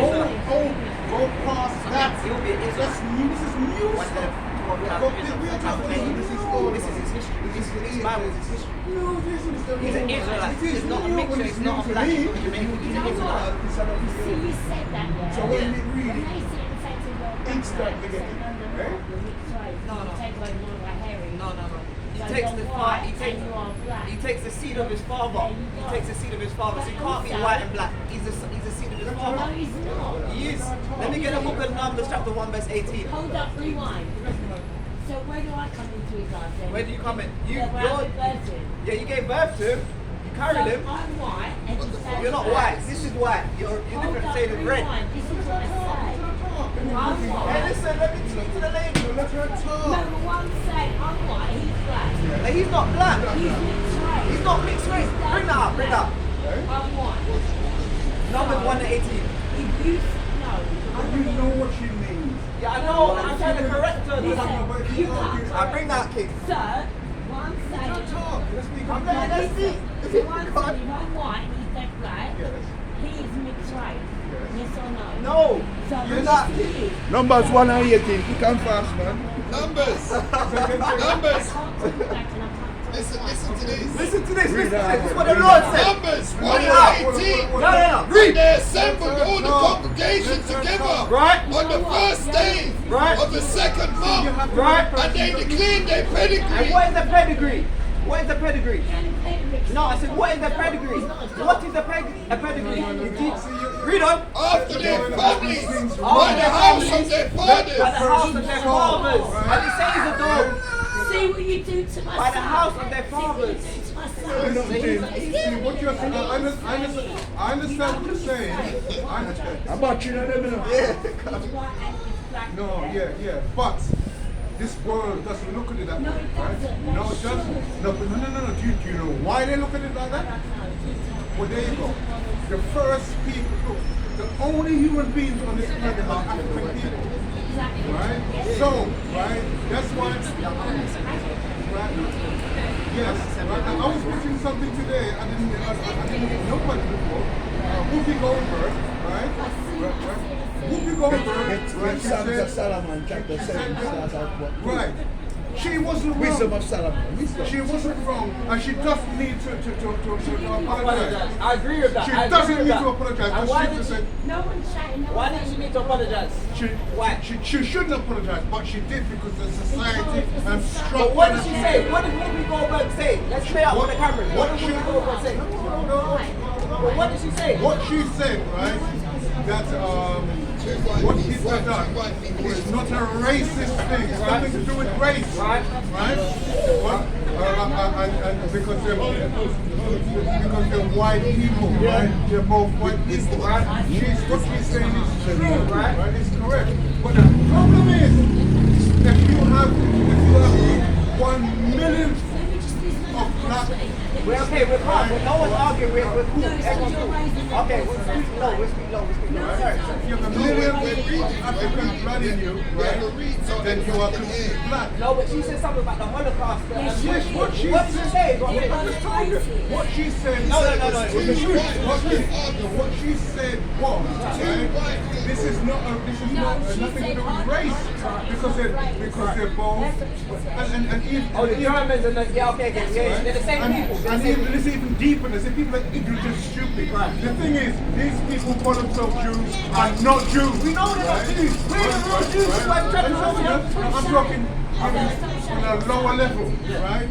go past that. That's new. This is new stuff. This is his history. This is his Bible, his history. No, this is the He's an Israelite. It is It's not a new, mixture. but It's not a new black to me. people Jamaican. He's an Israelite. See, you said that, yeah. So when we read And it, they sit and say to the Instant say, beginning, no, no, right? no, you're mixed race. No, no. You take away one of our hairy. No. He So takes you're the white he takes and you are black. he takes the seed of his father. There you He go. takes the seed of his father. So he But can't be also- white and black. He's a seed of his No, father. he's not. He is. Let me get a book of Numbers, chapter 1, verse 18. Hold up, rewind. So where do I come into his life then? Where do you come in? Yeah, where I give birth to him. Yeah, you gave birth to him. You carried him. So I'm white and he says You're not black. white. This is white. You're Hold different up, shade of red. rewind. This is what I say. I'm Hey, white. listen, let me speak to the lady. let her No, talk. but one saying I'm white, he's black. Hey, he's not black. He's mixed race. He's not mixed race. Bring that up, bring that up. I'm white. Numbers 1 to 18. If you know, You know what she means. Yeah, I know. I'm trying to correct her. Listen, you can't. I bring that king. So, one saying, Talk. Let's be I'm there, let's see. listen, one saying if I'm white, he's dead black. Yes. He is mixed race. Yes or no? No. So You're not. Numbers 1 and 18. Pick and fast, man. Numbers. I Numbers. can't talk back and I can't talk listen to this. Listen to this. This is what the Lord said. Numbers Read it out. 1:18. No. Read. They assembled all the congregation together Right. on the first day Right. of the second month. Right. And they declared their And pedigree. what is the pedigree? What is the pedigree? No, I said, what is the pedigree? What is the pedigree? Read on. After their families, After by the their house families, of their By the fathers. house of their fathers. And it says it though. See what you do to my By the son. house of their See what fathers. you do to my You know, son. see what you're saying. I understand what you're saying. I'm watching them, you know. No, yeah. But this world doesn't look at it that No, way, it right? doesn't. No, it doesn't. No. Do you know why they look at it like that? Well, there you go. The first people, look, the only human beings on this planet are African people, right? So, right, that's why, right? Yes, right? I was watching something today, I didn't know about it before. Whoopi Goldberg, right? Whoopi Goldberg, right? She Songs of said, Solomon, chapter 7, starts out what? right. She wasn't Wisdom wrong. of Solomon. Wisdom. She wasn't wrong, and she doesn't need to apologize. I agree with that. She I agree doesn't with need that. to apologize. And why Because did she said No one's shouting. Why did she need to apologize? Why? she shouldn't apologize, but she did because the society and structure. But what did she say? What did Whoopi Goldberg say? Let's play out on the camera. What did Whoopi Goldberg say? But what did she say? What she said, right? That what people have done is not a racist thing. It's nothing to do with race, Right. right? What? And because they're white people, right? They're both white people, right? What she's saying is true, right? It's correct. But the problem is, if you have 1 million of black. We're okay, we're calm. No one's arguing with who. Everyone's cool. Okay, we'll speak low, we'll speak low. Sorry. If you have a million African blood in you, right, then you are considered black. No, but she said something about the Holocaust. Yes, what she What did she say? I just told you. What she said. No, it was the truth. What she said was, right, this is not nothing to do with race because they're both and even Oh, the Germans and the, yeah, okay, they're the same people. and even, it's even deeper than this. If people are ignorant and stupid. Right. The thing is, these people call themselves Jews are not Jews. We know they're not Jews. We ain't the real Jews. That's why we're trying to show them. I'm talking on a lower level, right?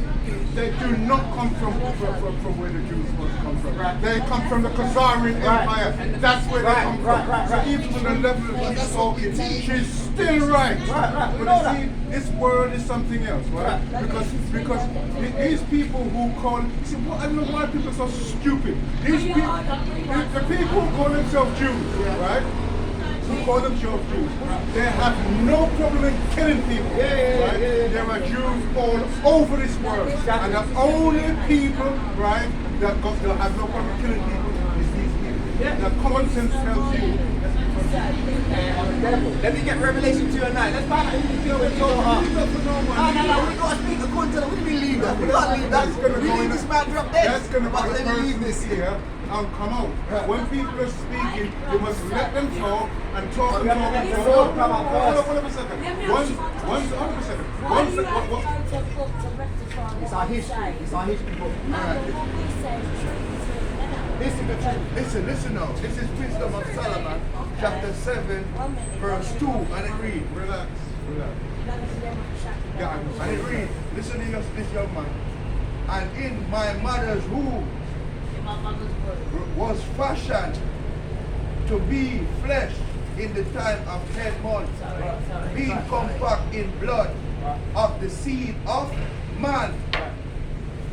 They do not come from where the Jews first come from. Right. They come from the Khazarian Empire. That's where they come from. Right. So even on the level that she's talking, she's still right. Right. We But know you see, this world is something else, right? Because these people who call, see, I don't know why people are so stupid. These people, the people who call themselves Jews, right? Who call themselves Jews, they have no problem in killing people. Right? There are Jews all over this world. And the only people, right, that have no problem killing people is these people. The common sense tells you. Let me get Revelation 2 and 9. Let's find out who the people with Torah are. No, we got to speak according to the, we can leave that. We can't leave that. We leave this man drop dead. That's going to be But the let me leave first this. here and come out. When people are speaking, you must let them talk and talk and talk and The talk. Lord come out first. Hold on a second. Hold on a second. Why do you have to go to a book to rectify It's what our we history. say? It's our history book. No, but what we say is true. This is the truth. Listen now. This is Wisdom of Solomon, chapter 7, verse 2, and it reads. Relax. Yeah, and it reads, listen to this young man. And in my mother's womb was fashioned to be flesh in the time of 10 months, being compact in blood of the seed of man,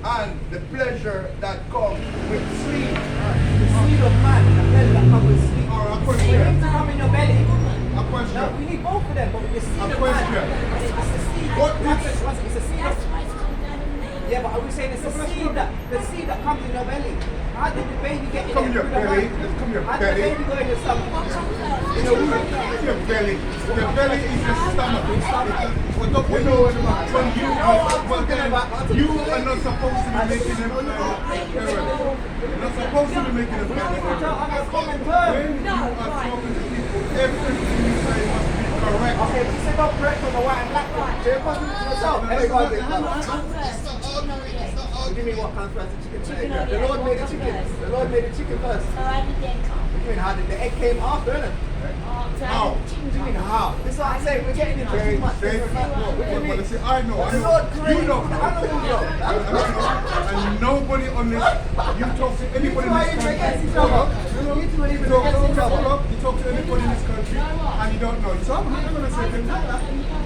and the pleasure that comes with sleep. The seed of man, the pleasure that comes with sleep. All right, a Seed question. needs to come in your belly. A No, question. we need both of them, but the seed A of question. man. It's a seed. What It's a seed That's of, why it's called down in me. yeah, but are we saying it's a seed that comes in your belly? How did the baby get in Come in there? your Through the belly. man? Just come in your How did the belly. baby go in your stomach? What comes first? In your womb. Your belly. Your belly is your stomach. Well, don't you know when you are not supposed to be making them You're not supposed to be making them I'm a common When term. you are talking to people, everything you say must be correct. Okay, but you said don't correct on the white and black one. So you're contradicting yourself. Everyone did that. It's not arguing, it's not What do you mean arguing. what comes first, the chicken or the Chicken egg? or the The Lord egg? made the What chicken. comes first? The Lord made the chicken first. So how did they come? What do you mean how did the egg came after, innit? So How? how did the chicken What do you mean come? how? This is what I'm saying, we're getting into too much. They, What do you mean? see, I know, The Lord created you know, the animals, though. and nobody on this, you talk to You anybody two are in even this against country, each other. You two are even against each other. you talk to anybody in this country, and you don't know. So I'm gonna say,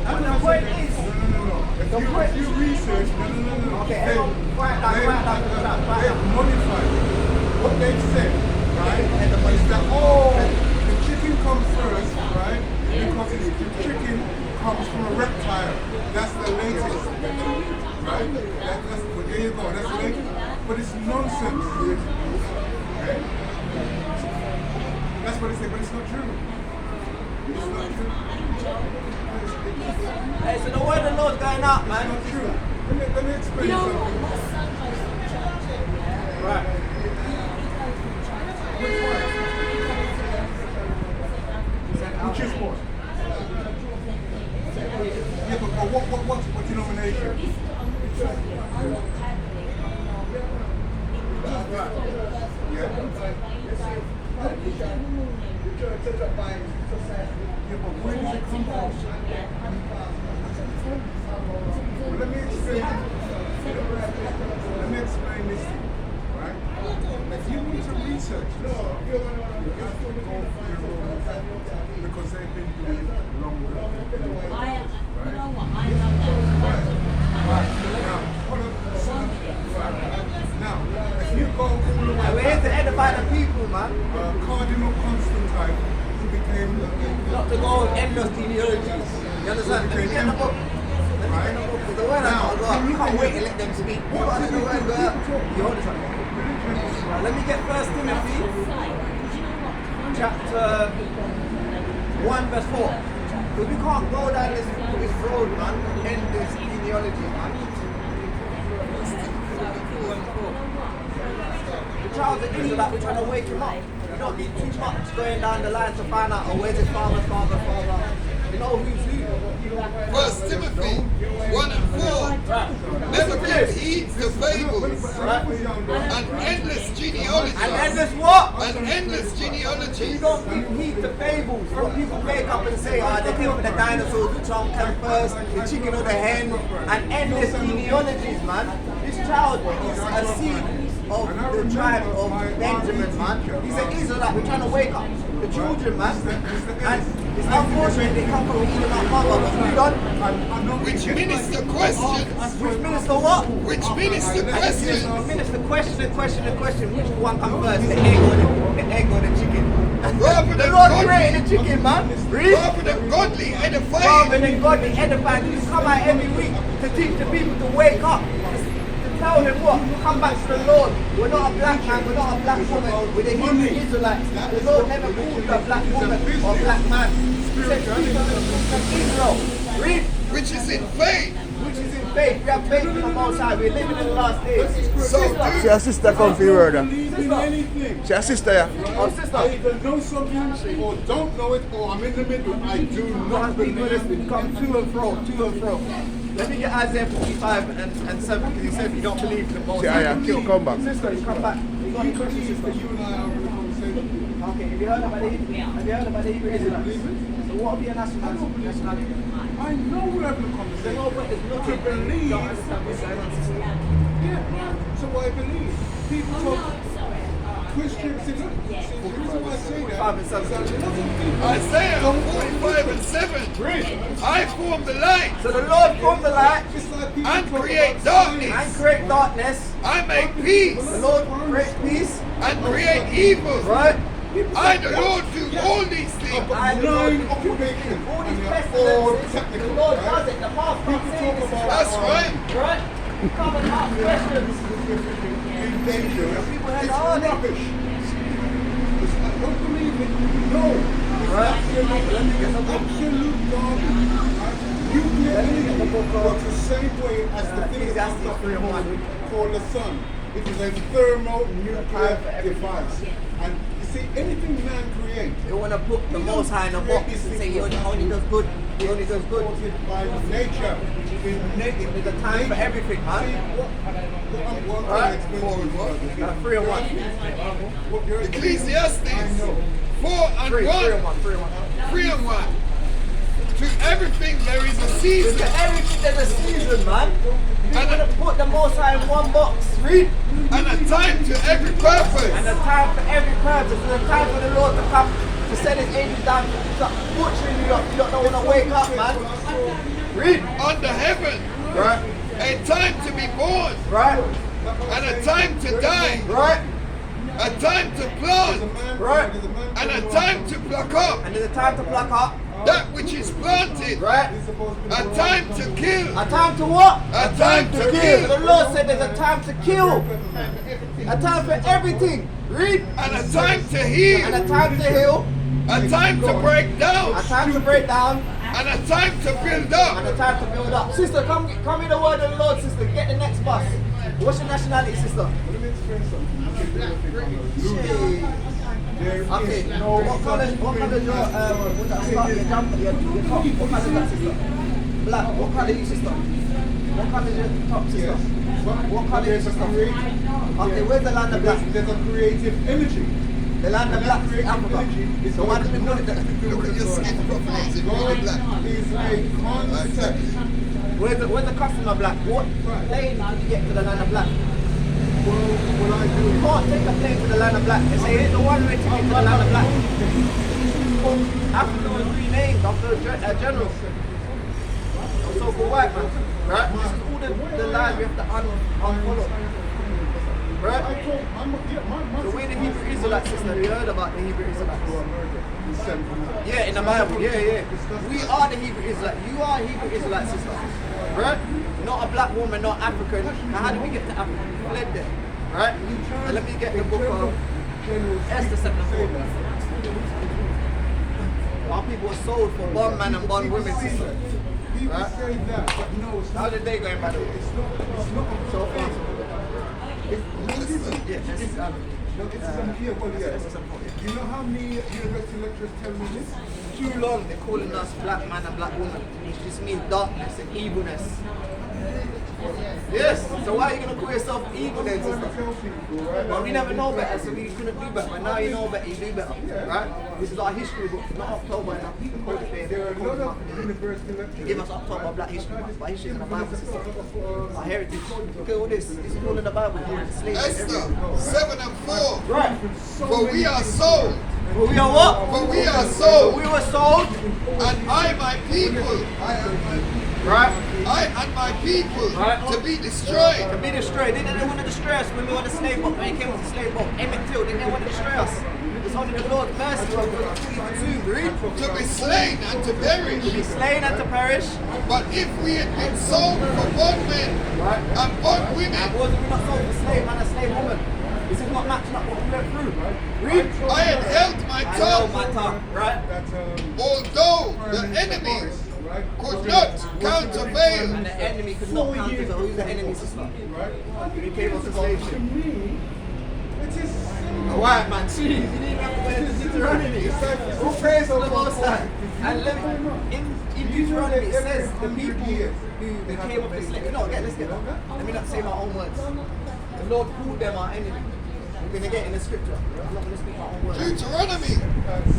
But the point is, no. If you research, no. okay, everyone, quiet down, They've modified what they've said, right? Is that the chicken comes first, right? Because the chicken comes from a reptile. That's the latest, right? But there you go. That's the latest. But it's nonsense. Okay? That's what they say, but it's not true. It's not true. Hey, so the word of the Lord's going out, It's man. not true. Let me explain You know what? something. My son goes to church. Right. He goes to church. Which one? He Which is what? Yeah, but what denomination? He's got a new church. I'm not Catholic. Yeah, but where does it come from? Well, let me explain this to you, right? If you want to research this, you have to go through the rules because they've been doing it longer than you. You know what? I Right. Now, hold on. Right. Now, if you go all the way And we're here to back, edify the people, man. Cardinal Constantine, who became Not to go with endless genealogies. You understand? Let me get the book. right? Because the word has got you can't wait and let them speak. You gotta let the word go out. You hold this up. Right, let me get 1 Timothy chapter 1 verse 4. Because we can't go down this road, man, endless genealogy, man. The child of Israel, we're trying to wake him up. You don't need too much going down the line to find out, oh, where's his father? You know who's who. 1 Timothy 1 and 4. Never give heed to fables and endless genealogy. And endless what? And endless You genealogy. don't give heed to fables. When people wake up and say, they came up with the dinosaurs, which one came first, the chicken or the hen, and endless genealogies, man. This child is a seed of the tribe of Benjamin, man. He's an Israelite. We're trying to wake up the children, man. And it's unfortunate they come from eating our mother, but we don't. Which minister questions. Which minister what? Which minister questions. Minister question. Which one comes first, the egg or the chicken? Rather The than Lord godly, created the chicken, man. Read. rather than godly Rather edifying. than godly edifying, you come out every week to teach the people to wake up. To tell them what? Come back to the Lord. We're not a black man, we're not a black woman. We're the Hebrew Israelites. The Lord never called you a black woman or a black man. He said, "Speak unto the people of Israel." Read. Which is in faith. Which is in faith. We have faith in the Most High. We're living in the last days. So See a sister come for your order. Believe in anything. See a sister, yeah. Oh, sister. I either know something or don't know it, or I'm in the middle. I do Not not people believe that it. come to and fro. Let me get Isaiah 45 and 7 because he said you don't believe the Most High will kill. Come back. Sister, you come back. You got any questions, sister? You and I are having a conversation. Okay, have you heard about the Hebrew Israelites? So what would be a nationality? I know we're having a They conversation. know what is not To believe. don't understand what's going on. Yeah. So I believe. People Oh, talk no, sorry. Christians. See, the reason why I say that 45 and is 7. that a lot of people. Isaiah 45 and 7. I form the light So the Lord formed the light It's like people and talk create about darkness. and create darkness. I make peace The Lord create peace, and create evil. right? I, the Lord, do all these things. I the Lord nine do all these occupations, things. All and these they're all pestilences, technical, the Lord right? does it. The past can't say talk this is about- That's right. right. You come and ask questions. in danger. People had It's all that. rubbish. It's like, don't believe it. No. It's Right. absolute garbage. Nuclear energy works the same way as the thing that Ecclesiastes comes up 3 and 1. called the sun. It is a thermonuclear device. And it's see, anything man creates, They want to put the Most High in a box and say he only does good. He only does good. supported by nature. There's a time for everything, See, man. what I'm Alright. trying to explain to you. 3 and 1. What you're Ecclesiastes I know. 4 and 3 and 1. 1. 3 and 1. 3 and 1. To everything there is a season. To everything there's a season, man. You want to put the Most High in one box. Read. And a time to every purpose. And a time for every purpose. There's a time for the Lord to come to send his angels down to start butchering you up. You don't want to wake up, man. Read. Under heaven. Right. A time to be born. Right. And a time to die. Right. A time to plant. Right. And a time to pluck up. And there's a time to pluck up. That which is planted. Right. A time to kill. A time to what? A time to So kill. the Lord said there's a time to kill. A time for everything. Read. And a time to And heal. a time to heal. A time to break A down. time to break down. And a time to build And up. a time to build up. Sister, come in the word of the Lord, sister. Get the next bus. What's your nationality, sister? Let me explain something. Okay. What colour is your what's that start? Your jumper, your top. What colour is that, sister? Black. What colour are you, sister? What colour is your top, sister? What colour is your sister? Okay, where's the land of black? There's a creative energy. The land of black is Africa. So why did we call it that? Look at your skin properly. Is it really black? God is a concept. Where's the customer black? What plane did you get to the land of black? What I do You can't take a plane to the land of black and say here's the one way to get to the land of black. Africa was renamed after a general. A so-called white man. Right? This is all the lies we have to unfollow. Right? So we're the Hebrew Israelites, sister. You heard about the Hebrew Israelites? Yeah, in the Bible. Yeah. We are the Hebrew Israelites. You are a Hebrew Israelite, sister. Right? Not a black woman, not African. Now how did we get to Africa? We fled there. Right? And let me get the book of Esther 7:4. Our people were sold for bondman and bondwomen, sister. People Right? say that, but no, it's How not. did they going, by the way? It's not. So far, so good. Yeah, No, it's Esther 7:4. You know how many university lecturers tell me this? Too long they're calling us black man and black woman. It just means darkness and evilness. Yes. So why are you gonna call yourself evil then, sister? Tell people, right? But we never know better, so we couldn't do better. But now you know better, you do better, right? This is our history book, not October and the code day. There are a lot of university lecturers. Give us October Black History Month. But history is in the Bible, sister. Our heritage. Look at all this. This is all in the Bible. Slaves, Esther everything. 7 and 4. Right. For we are sold. But we are what? For we are So sold. we were sold. And I, my people. Right. I and my people Right. to be destroyed. To be destroyed. They didn't want to destroy us when we were the slave boat. When it came to the slave boat. Emmett Till, they didn't want to destroy us. It's only the Lord's mercy when we were consumed. Read. To be slain and to perish. To be slain and to perish. But if we had been sold for bondmen and And bondwomen, wasn't we not sold for slave man and slave woman? This is not matching up what we went through. Read. I had held my I held my tongue, tongue. Right. That's although the enemies could not countervail. And the enemy could not counter. So who's the enemy, sister? He came us to slave ship. It is A white man, jeez, you didn't even have to wear the Deuteronomy. Who prays to the Most High? And let me, in Deuteronomy it says the people who became of the slave. You know, let's get that. Let me not say my own words. The Lord called them our enemy. We're going to get in the scripture. I'm not going to speak my own words. Deuteronomy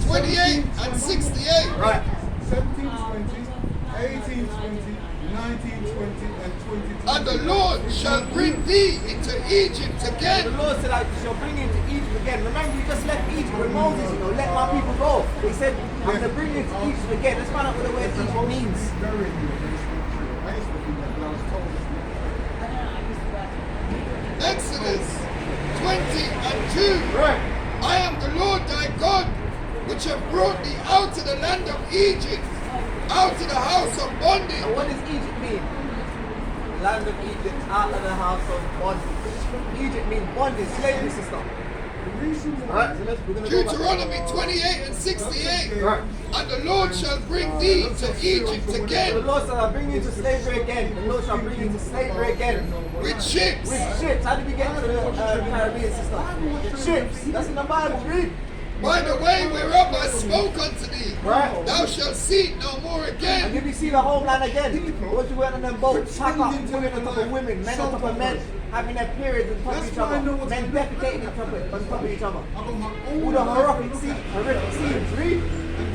28 and 68. Right. 1720, 1820, 1920, and 22. And the Lord shall bring thee into Egypt The again. Lord said, I shall bring you to Egypt again. Remember, you just left Egypt with Moses, let my people go. He said, I'm going to bring you to Egypt again. Let's find out what the word Egypt means. Very new, very true. I used to think that, but I was told it's not. Exodus 20 and 2. Right. I am the Lord thy God, which have brought thee out of the land of Egypt, out of the house of bondage. And what does Egypt mean? Land of Egypt, out of the house of bondage. Egypt means bondage, slavery, sister. Alright, so we're going to go back. Deuteronomy 28 and 68. Right. And the Lord shall bring thee to Egypt The again Lord said, I'll bring you to slavery again. The Lord shall bring you to slavery again. with ships With ships. How did we get to the Caribbean, sister? Ships. That's in the Bible. Read. By the way whereof I spoke unto thee, Right. thou shalt see it no more And again. if you see the homeland again, what you went on them boats, pack up women on top of women, men on top of men, having their periods on top of each other, men defecating on top of each other. All the horrific scenes, read.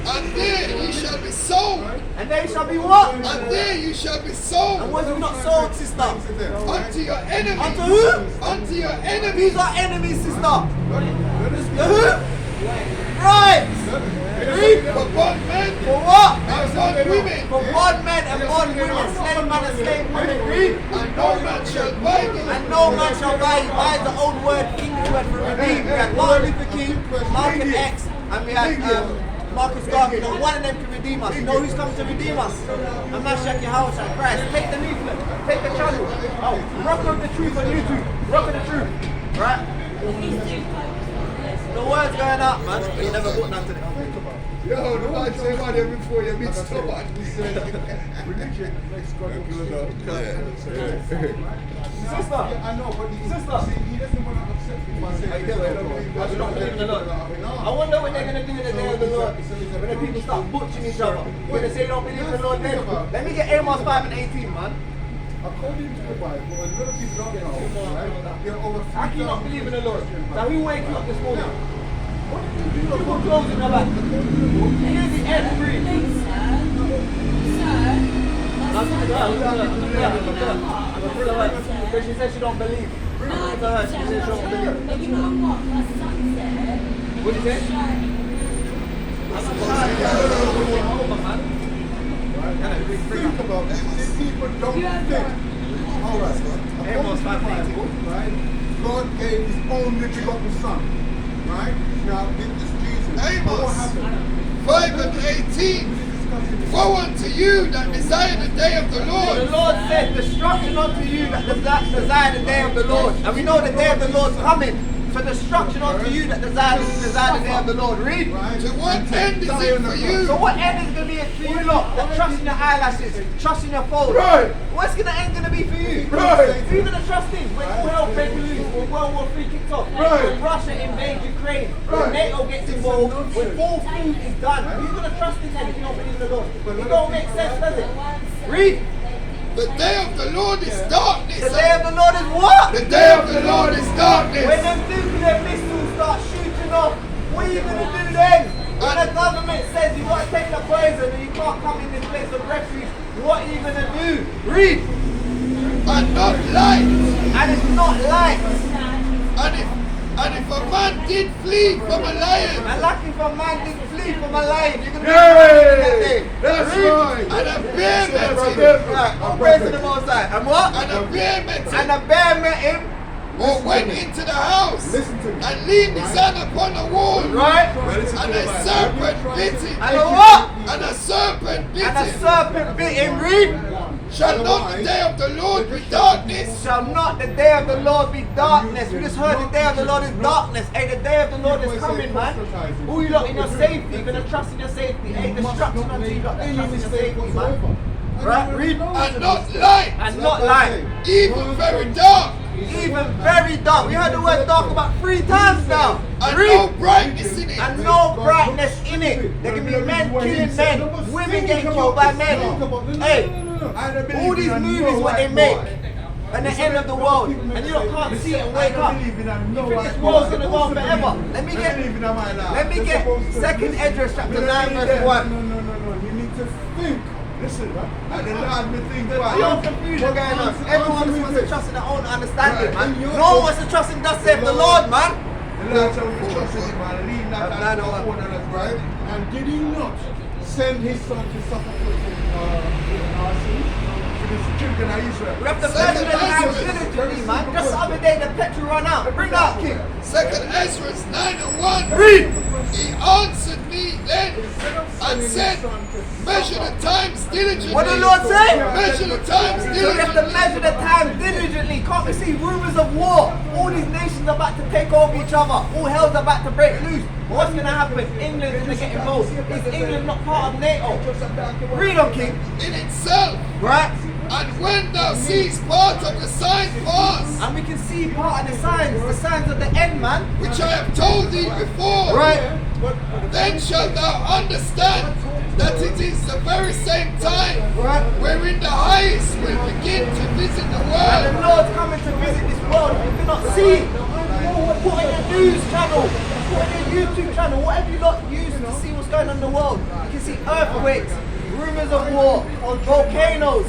And there ye shall be sold, And they shall be what? and there you shall be sold And was you not sold, sister? unto your enemies. Unto who? Unto your Who's enemies. our enemy, sister? The who? Right! Read. For bondmen For what? and bondwomen. For bondmen and bondwomen, slave man and slave women, read. And no man shall buy thee. And no man shall buy you. Buy is the old word, English word for redeem. We had Martin Luther King, Malcolm X, and we had Marcus Garvey. Not one of them can redeem us. You know who's coming to redeem us? And Mashiach Yahushua Christ. Take the leaflet, take the channel. Oh, Rock of the Truth on YouTube. Rock of the Truth. Right? The word's going up, man. But you never put nothing to it. Yo, the man say one there before you meet someone. Religion makes God look good. Sister. I know, but Sister. he doesn't want to upset me by saying, I do not believe in the Lord. I wonder what they're going to do in the day of the Lord when the people start butchering each other. When they say they don't believe in the Lord then. Let me get Amos 5 and 18, man. According to the Bible, a lot of people don't know, right? There are over How can you not believe in the Lord? Now who wake you up this morning? What do you do? People clothes in their back. Here's the air to breathe. Because she said she don't believe. Look at her, she said she don't believe. What did you say? Think about it. These people don't think. All right. According to the Bible, right? God gave His only begotten Son, right? Now, this Jesus. Amos. What happened? 5 and 18. Woe unto you that desire the day of the The Lord. Lord said, destruction unto you that desire the day of the Lord. And we know the day of the Lord's coming. So destruction unto you that desire the day of the Lord. Read. To what end is it for you? So what end is going to be for you lot? That trust in your eyelashes, trust in your fold. Right. What's the end going to be for you? Right. Who are you going to trust in? When World break loose, when World War III kicks off, Right. when Russia invades Ukraine, Right. when NATO gets involved, when all food is done, who's going to trust in that if you don't believe in the Lord? It don't make sense, does it? Read. The day of the Lord is darkness. The day of the Lord is what? The day of the Lord is When darkness. them nuclear missiles start shooting off, what are you going to do then? When the government says you got to take the poison and you can't come in this place of refuge, what are you going to do? Read. And not light. And it's not light. And if a man did flee from a lion, And like if a man did flee from a lion, you're going to be Yay! that day. That's Read. right. and a bear met him, Right, all praise to the Most High. And what? and a bear met And him, a bear met him. or went into the house Listen to me. and leaned his hand upon the wall, Right? and a serpent bit him, And a what? and a serpent bit And a him. serpent bit him. Read. Shall not the day of the Lord be darkness? Shall not the day of the Lord be darkness? We just heard the day of the Lord is darkness. Hey, the day of the Lord is coming, man. Who you lot in your safety? You're going to trust in your safety. Hey, destruction unto you lot that trust in your safety, man. Right? Read. And not light, And not light. even very dark, Even very dark. We heard the word dark about 3 times now. and Read. no brightness in it. And no brightness in it. There can be men killing men, women getting killed by men. Hey, all these movies what they make, and the end of the world, and you lot can't see it and wake up. You think this world's gonna go on forever? Let me get 2nd Esdras chapter 9 verse 1. No. You need to think. Listen, and the Lord me think There's no confusion going on. Everyone wants to trust in their own understanding, man. No one wants to trust in thus saith the Lord, man. The Lord shall we trust in him and lean not on our own understanding. Right? And did he not send his son to suffer for our sins? For the children of Israel. We have to measure the time diligently, man. Just the other day the petrol ran out. Bring that up, King. 2nd Ezra 9 and 1. Read. He answered me then and said, measure the times diligently. What did the Lord say? Measure the times So we have to diligently. measure the time diligently. Can't we see rumors of war? All these nations are about to take over each other. All hell's about to break loose. What's going to happen? England's going to get involved. Is England not part of NATO? Read on, King. In itself. Right? And when thou seest part of the sign pass, And we can see part of the signs of the end, man. which I have told thee before, Right? Then shalt thou understand that it is the very same time wherein the highest will begin to visit the And world. the Lord's coming to visit this world. You cannot see. Put in a news channel, put in a YouTube channel, whatever you lot use to see what's going on in the world. You can see earthquakes, rumors of war, volcanoes,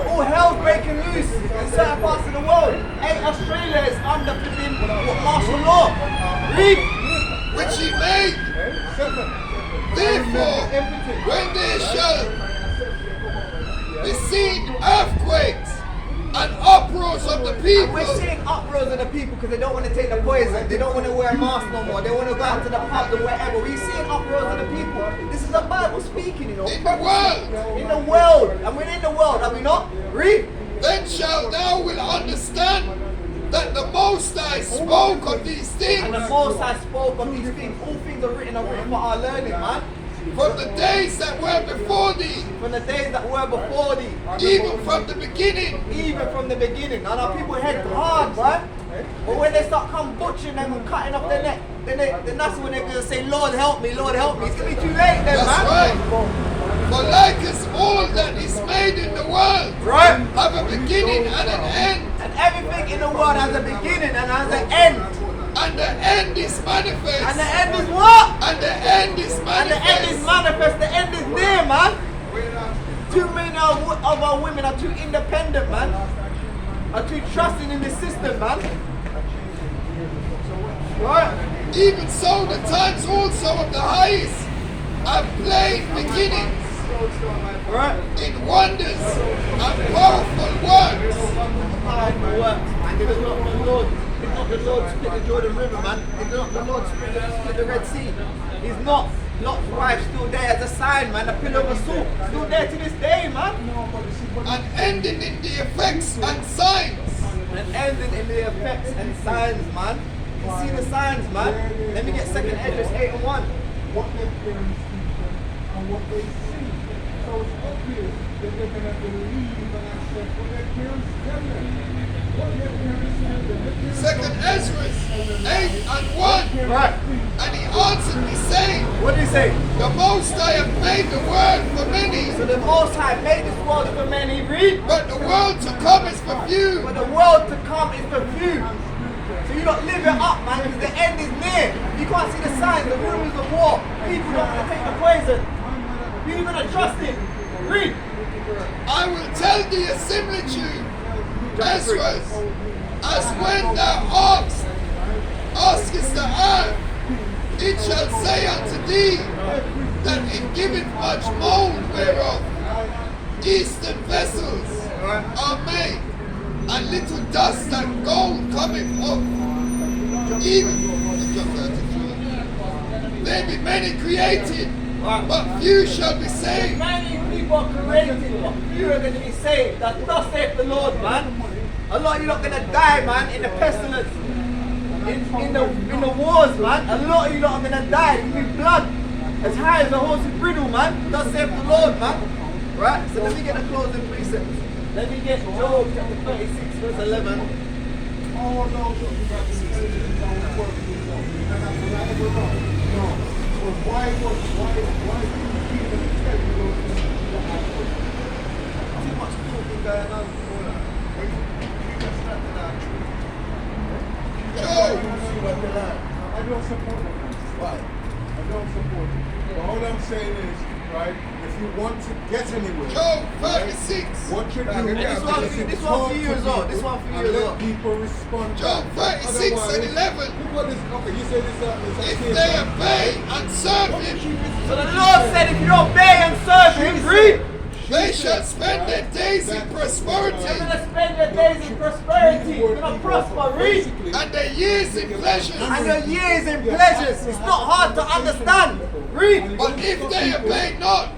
all hell breaking loose in certain parts of the world. Australia is under flipping martial law. Read. Which he made. Therefore, when there shall be seen earthquakes and uproars of the people, We're seeing uproars of the people because they don't want to take the poison. They don't want to wear a mask no more. They want to go out to the pub or wherever. We're seeing uproars of the people. This is the Bible speaking, you know. in the world, In the world. And we're in the world, are we not? Read. then shalt thou will understand that the Most High spoke of these things And the Most High spoke of these things. All things are written for our learning, man. from the days that were before thee, From the days that were before thee. even from the beginning. Even from the beginning. And our people head hard, right? But when they start come butchering them and cutting off their neck, then that's when they're going to say, Lord help me, Lord help me. It's going to be too late then, That's man. right. For like as all that is made in the world Right? have a beginning and an end, And everything in the world has a beginning and has an end. and the end is manifest. And the end is what? And the end is And the end is manifest. manifest. The end is near, man. Too many of our women are too independent, man. Are too trusting in the system, man. Right? Even so, the times also of the highest have plain beginnings Right? in wonders and powerful works. Powerful works, man. Did not the Lord split the Jordan River, man? Did not the Lord split the Red Sea? He's not. Lot's wife still there as a sign, man. The pillar of salt still there to this day, man. And ending in the effects and signs. And ending in the effects and signs, man. You see the signs, man. Let me get second Esdras 8 and 1. What their parents teach them and what they see. So it's obvious that they're going to believe and accept what their parents tell them. What their parents tell them. Second Ezra 8 and 1. Right. And he answered me saying, What do you say? the Most I have made the world for many, So the Most High made this world for many, read. but the world to come is for few. But the world to come is for few. So you don't live it up, man, because the end is near. You can't see the signs, the rumors of war. People don't want to take the poison. You're going to trust it. Read. I will tell thee a similitude, Ezra, as when thou askest the earth, it shall say unto thee that it giveth much mold whereof eastern vessels are made, and little dust and gold cometh off. Even there be many created, but few shall be saved. Many people are created, but few are going to be saved. That's thus saith the Lord, man. A lot of you are not going to die, man, in the pestilence. In the wars, man. A lot of you lot are going to die. There's going to be blood as high as a horse's bridle, man. Thus saith the Lord, man. Right? So let me get the closing precepts. Let me get Job chapter 36, verse 11. All those who don't work with them. And I never know. No. But why do you keep them tell you those things that happen? Too much talking going on. I don't support it. Why? I don't support it. But all I'm saying is, right, if you want to get anywhere, Job 36. what you do And this is one to for you talk as to well. people This one for you and as let well. people respond. Job back. 36 and Otherwise, 11. Look what this, okay, you say this If they obey and serve him, So the Lord said, if you obey and serve Him, read. they shall spend their days in prosperity, You're going to spend your days in prosperity. You're going to prosper, read. and their years in pleasure. And your years in pleasures. It's not hard to understand. Read. But if they obey not,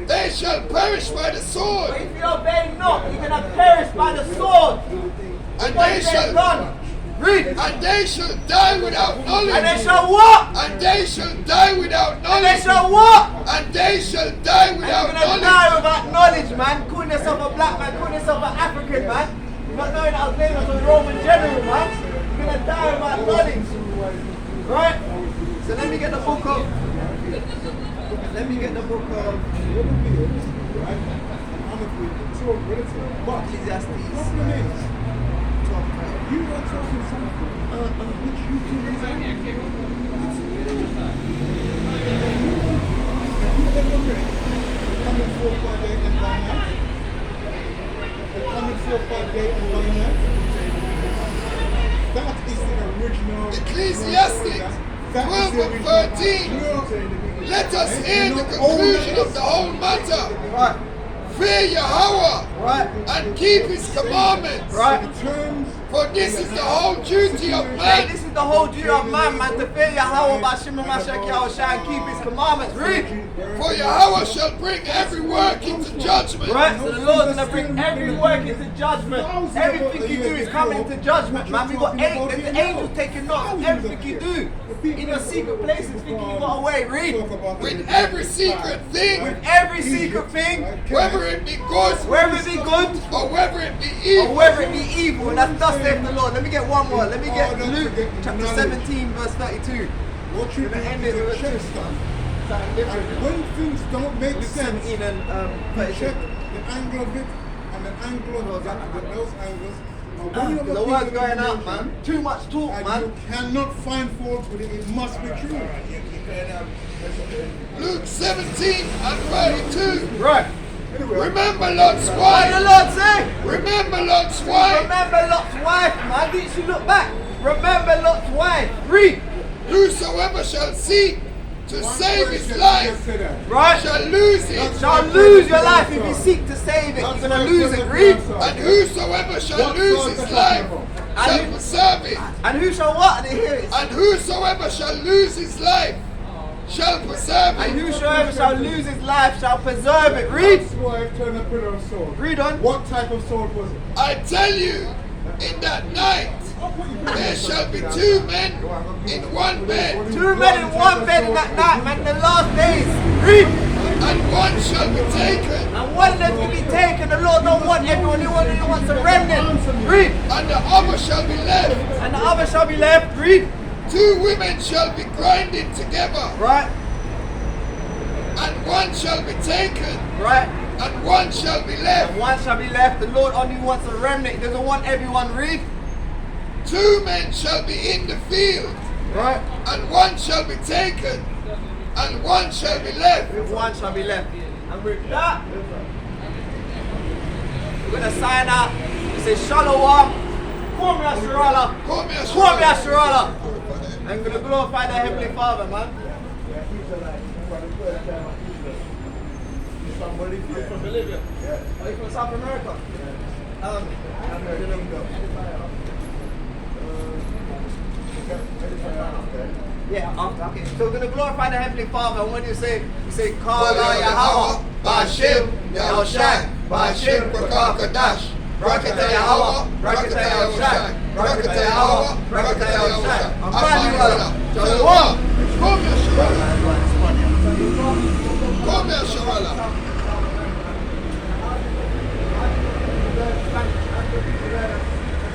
they shall perish by the But sword, if you obey not, you're going to perish by the sword. and What they is that shall done? Read. and they shall die without And they knowledge, shall what? and they shall die without And they knowledge, shall what? and they shall die And you're without going to knowledge. die without knowledge, man. Calling yourself a black man, calling yourself an African man. Not knowing that I was named as a Roman general, man. You're going to die without knowledge. Right? So let me get the book of. Let me get the book of Ecclesiastes. You are talking something which you can resign. Coming forth by day and by night. Coming forth by day and by night. That is the original. Ecclesiastes 12 and 13. Let us hear the conclusion of the whole matter. Right. Fear Yahweh Right. and keep his commandments. Right. For this is the whole duty of Hey, man. this is the whole duty of man, to fear Yahweh by Shema Mashak Yahushua and keep his commandments. Read. For Yahweh shall bring every work into judgment. Right, so the Lord's going to bring every work into judgment. Everything you do is coming into judgment, man. We got the angels taking note of everything you do. In your secret places, thinking you got away. Read. With every secret thing, Every secret thing, whether it be good whether it be good or whether it be or evil. whether it be evil. And that's thus saith the Lord. Let me get one more. Let me get Luke chapter 17, verse 32. What you Gonna end do it is with check two stuff. something different. And when things don't make sense, 17 and you 32. check the angle of it and the angle of those angles. And when you have The a word's piece of going out, information, man. Too much talk, and man. you cannot find fault with it, it must be true. Luke 17 and 32. Right. Remember Lot's What the wife. Lord say? Remember Lot's wife. Remember Lot's wife, man. Didn't you look back? Remember Lot's wife. Read. Whosoever shall seek to save his life Right. shall lose it. Shall lose your life if you seek to save it. You're going to lose it. Read. And whosoever shall lose his life shall preserve it. And who shall what? I didn't hear it. And whosoever shall lose his life shall preserve And it. whosoever shall lose his life shall preserve it. Read. Lot's wife turned a pillar of salt. Read on. What type of salt was it? I tell you, in that night there shall be two men in one bed, Two men in one bed in that night, man. In the last days. Read. and one shall be taken, And one of them will be taken. The Lord don't want everyone. He wants a remnant. Read. and the other shall be left. And the other shall be left. Read. Two women shall be grinding together, Right. and one shall be taken, Right. and one shall be left. And one shall be left. The Lord only wants a remnant. He doesn't want everyone. Read. Two men shall be in the field, Right. and one shall be taken, and one shall be left. One shall be left. And with that, we're going to sign out. We say Shalom. Come here, Shirala. Come here, Come here, Shirala. I'm going to glorify the Heavenly Father, man. Somebody From Bolivia. Are you from South America? Yeah, okay. So we're going to glorify the Heavenly Father. And when you say Kala Yahweh, Bashim, Yahushai, Bashim, Rakakadash, Rakata Yahweh, Rakata Yahushai, Rakata Yahweh, Rakata Yahushai. I'm glad you are. Shalom. Come here, Shirley.